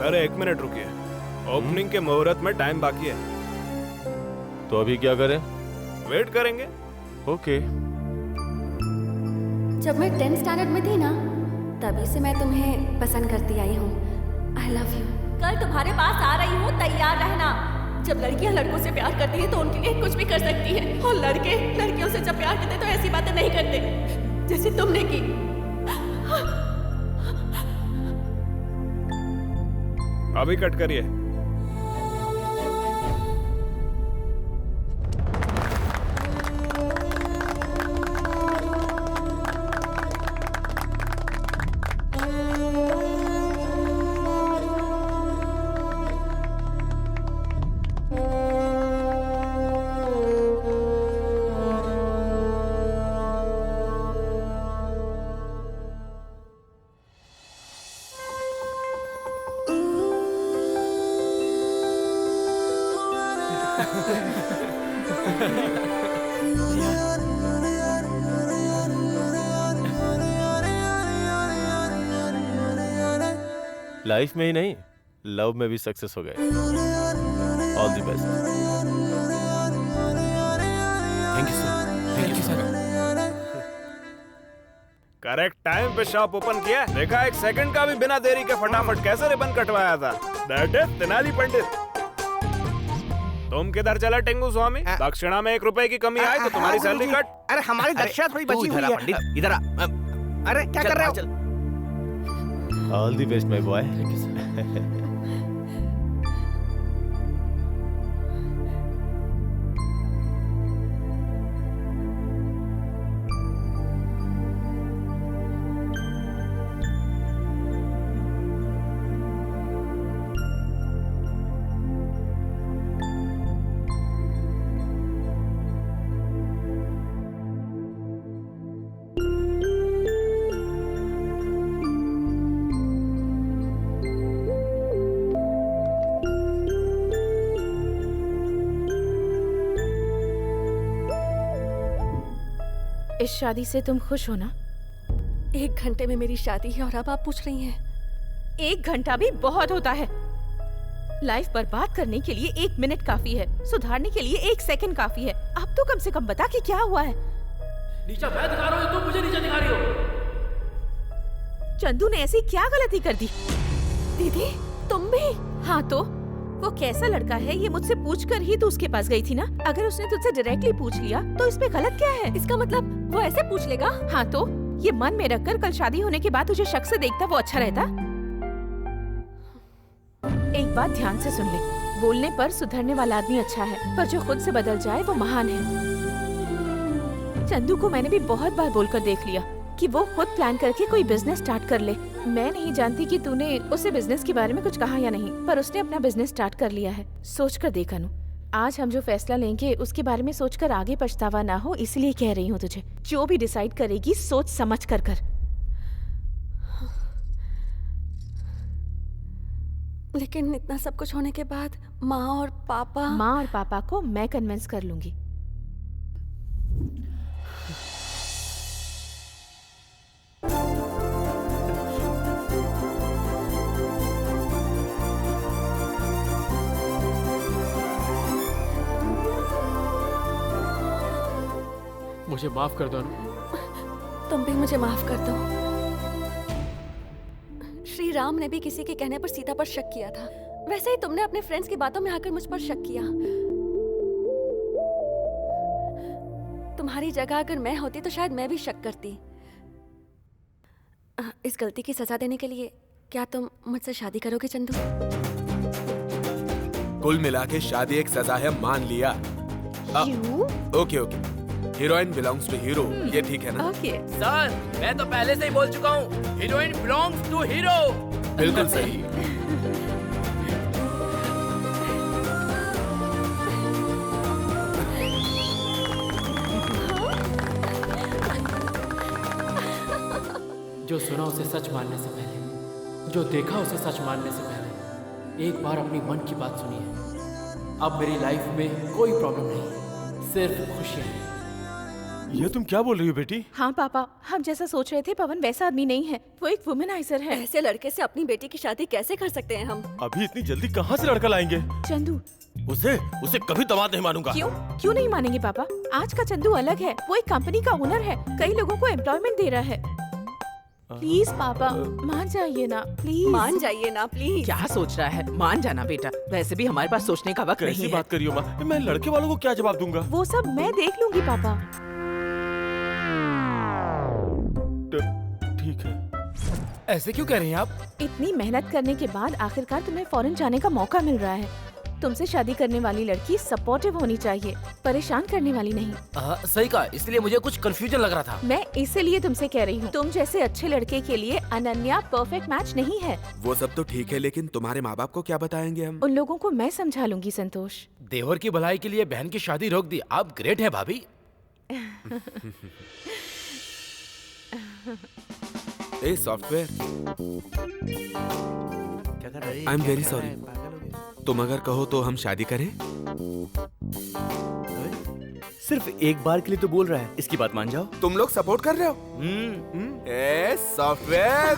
S12: Sir 1 minute रुकिए, ओपनिंग के मुहूर्त में टाइम बाकी है।
S15: तो अभी क्या करें?
S12: वेट करेंगे।
S15: ओके।
S8: जब मैं 10th स्टैंडर्ड में थी ना, तभी से मैं तुम्हें पसंद करती आई हूँ। I love you. कल तुम्हारे पास आ रही हूँ, तैयार रहना। जब लड़कियां लड़कों से प्यार करती हैं तो उनके लिए कुछ भी कर सकती हैं, और लड़के लड़कियों से जब प्यार करते तो ऐसी बातें नहीं करते जैसे तुमने की।
S12: अभी कट करिए।
S15: लाइफ में ही नहीं, लव में भी सक्सेस हो गए। All the best.
S3: Thank you sir. Thank you sir.
S12: Correct time पे शॉप ओपन किया। देखा, 1 सेकंड का भी बिना देरी के फटाफट कैसे रिबन कटवाया था। दैट इज तेनाली पंडित। तुम किधर चला टेंगू स्वामी? दक्षिणा में 1 रुपए की कमी आई तो तुम्हारी सैलरी कट।
S16: अरे हमारी दक्षिणा थोड़ी बची हुई है।
S3: पंडित इधर आ।
S16: अरे क्या कर रहे हो?
S15: All the best my boy.
S3: Thank you sir.
S9: इस शादी से तुम खुश हो ना?
S8: 1 घंटे में मेरी शादी है और अब आप पूछ रही हैं।
S9: 1 घंटा भी बहुत होता है। लाइफ बर्बाद करने के लिए 1 मिनट काफी है, सुधारने के लिए 1 सेकंड काफी है। अब तो कम से कम बता कि क्या हुआ है।
S5: नीचा मैं दिखा रहा हूँ, तुम मुझे नीचा दिखा रही हो।
S9: चंदू ने ऐसी क्या गलती कर दी?
S8: दीदी तुम भी?
S9: हाँ तो वो कैसा लड़का है ये मुझसे पूछकर ही तो उसके पास गई थी ना। अगर उसने तुझसे डायरेक्टली पूछ लिया तो इसमें गलत क्या है?
S8: इसका मतलब वो ऐसे पूछ लेगा?
S9: हाँ तो ये मन में रखकर कल शादी होने के बाद तुझे शख्स से देखता वो अच्छा रहता। एक बात ध्यान से सुन ले, बोलने पर सुधरने वाला आदमी अच्छा है, पर जो खुद से बदल जाए वो महान है। चंदू को मैंने भी बहुत बार बोलकर देख लिया कि वो खुद प्लान करके कोई बिजनेस स्टार्ट कर ले। मैं नहीं जानती कि तूने उसे बिजनेस के बारे में कुछ कहा या नहीं, पर उसने अपना बिजनेस स्टार्ट कर लिया है। सोच कर देख अनु, आज हम जो फैसला लेंगे उसके बारे में सोचकर आगे पछतावा ना हो, इसलिए कह रही हूँ तुझे। जो भी डिसाइड करेगी सोच समझ कर कर।
S8: लेकिन इतना सब कुछ होने के बाद माँ और पापा
S9: को मैं कन्विंस कर लूंगी।
S5: मुझे माफ कर दो अनु।
S8: तुम भी मुझे माफ कर दो। श्री राम ने भी किसी के कहने पर सीता पर शक किया था, वैसे ही तुमने अपने फ्रेंड्स की बातों में आकर मुझ पर शक किया। तुम्हारी जगह अगर मैं होती तो शायद मैं भी शक करती। इस गलती की सजा देने के लिए क्या तुम मुझसे शादी करोगे चंदू?
S6: कुल मिला के शादी एक सजा है, मान लिया। Okay okay, heroine belongs to hero, ये ठीक है ना?
S9: ओके
S4: सर, मैं तो पहले से ही बोल चुका हूँ, हीरोइन बिलोंग्स टू हीरो।
S6: बिल्कुल सही।
S5: जो सुना उसे सच मानने से पहले, जो देखा उसे सच मानने से पहले एक बार अपनी मन की बात सुनिए। अब मेरी लाइफ में कोई प्रॉब्लम नहीं, सिर्फ खुशियाँ हैं।
S15: ये तुम क्या बोल रही हो बेटी?
S9: हाँ पापा, हम जैसा सोच रहे थे पवन वैसा आदमी नहीं है, वो एक वुमेनाइजर है।
S8: ऐसे लड़के से अपनी बेटी की शादी कैसे कर सकते हैं हम?
S15: अभी इतनी जल्दी कहाँ से लड़का लाएंगे?
S9: चंदू।
S15: उसे कभी दामाद नहीं मानूंगा।
S9: क्यों नहीं मानेंगे पापा? आज का चंदू अलग है, वो एक कंपनी का ओनर है, कई लोगों को एम्प्लॉयमेंट दे रहा है। प्लीज पापा मान जाइए ना, प्लीज
S8: मान जाइए ना प्लीज।
S7: क्या सोच रहा है? मान जाना बेटा, वैसे भी हमारे पास सोचने का वक्त नहीं
S15: कैसी
S7: है।
S15: बात करियो माँ? मैं लड़के वालों को क्या जवाब दूंगा?
S9: वो सब मैं देख लूंगी पापा।
S15: ठीक है।
S4: ऐसे क्यों कह रही हैं आप?
S9: इतनी मेहनत करने के बाद आखिरकार तुम्हें फॉरेन जाने का मौका मिल रहा है। तुमसे शादी करने वाली लड़की सपोर्टिव होनी चाहिए, परेशान करने वाली नहीं।
S4: सही कहा, इसलिए मुझे कुछ कंफ्यूजन लग रहा था।
S9: मैं इसीलिए तुमसे कह रही हूँ, तुम जैसे अच्छे लड़के के लिए अनन्या परफेक्ट मैच नहीं है।
S6: वो सब तो ठीक है, लेकिन तुम्हारे माँ बाप को क्या बताएंगे हम?
S9: उन लोगों को मैं समझा लूंगी संतोष।
S4: देवर की भलाई के लिए बहन की शादी रोक दी, आप ग्रेट है भाभी।
S6: ए सॉफ्टवेयर,
S3: क्या कर रही?
S6: I am very sorry. तुम अगर कहो तो हम शादी करें?
S3: सिर्फ एक बार के लिए तो बोल रहा है, इसकी बात मान जाओ।
S6: तुम लोग सपोर्ट कर रहे हो? A software.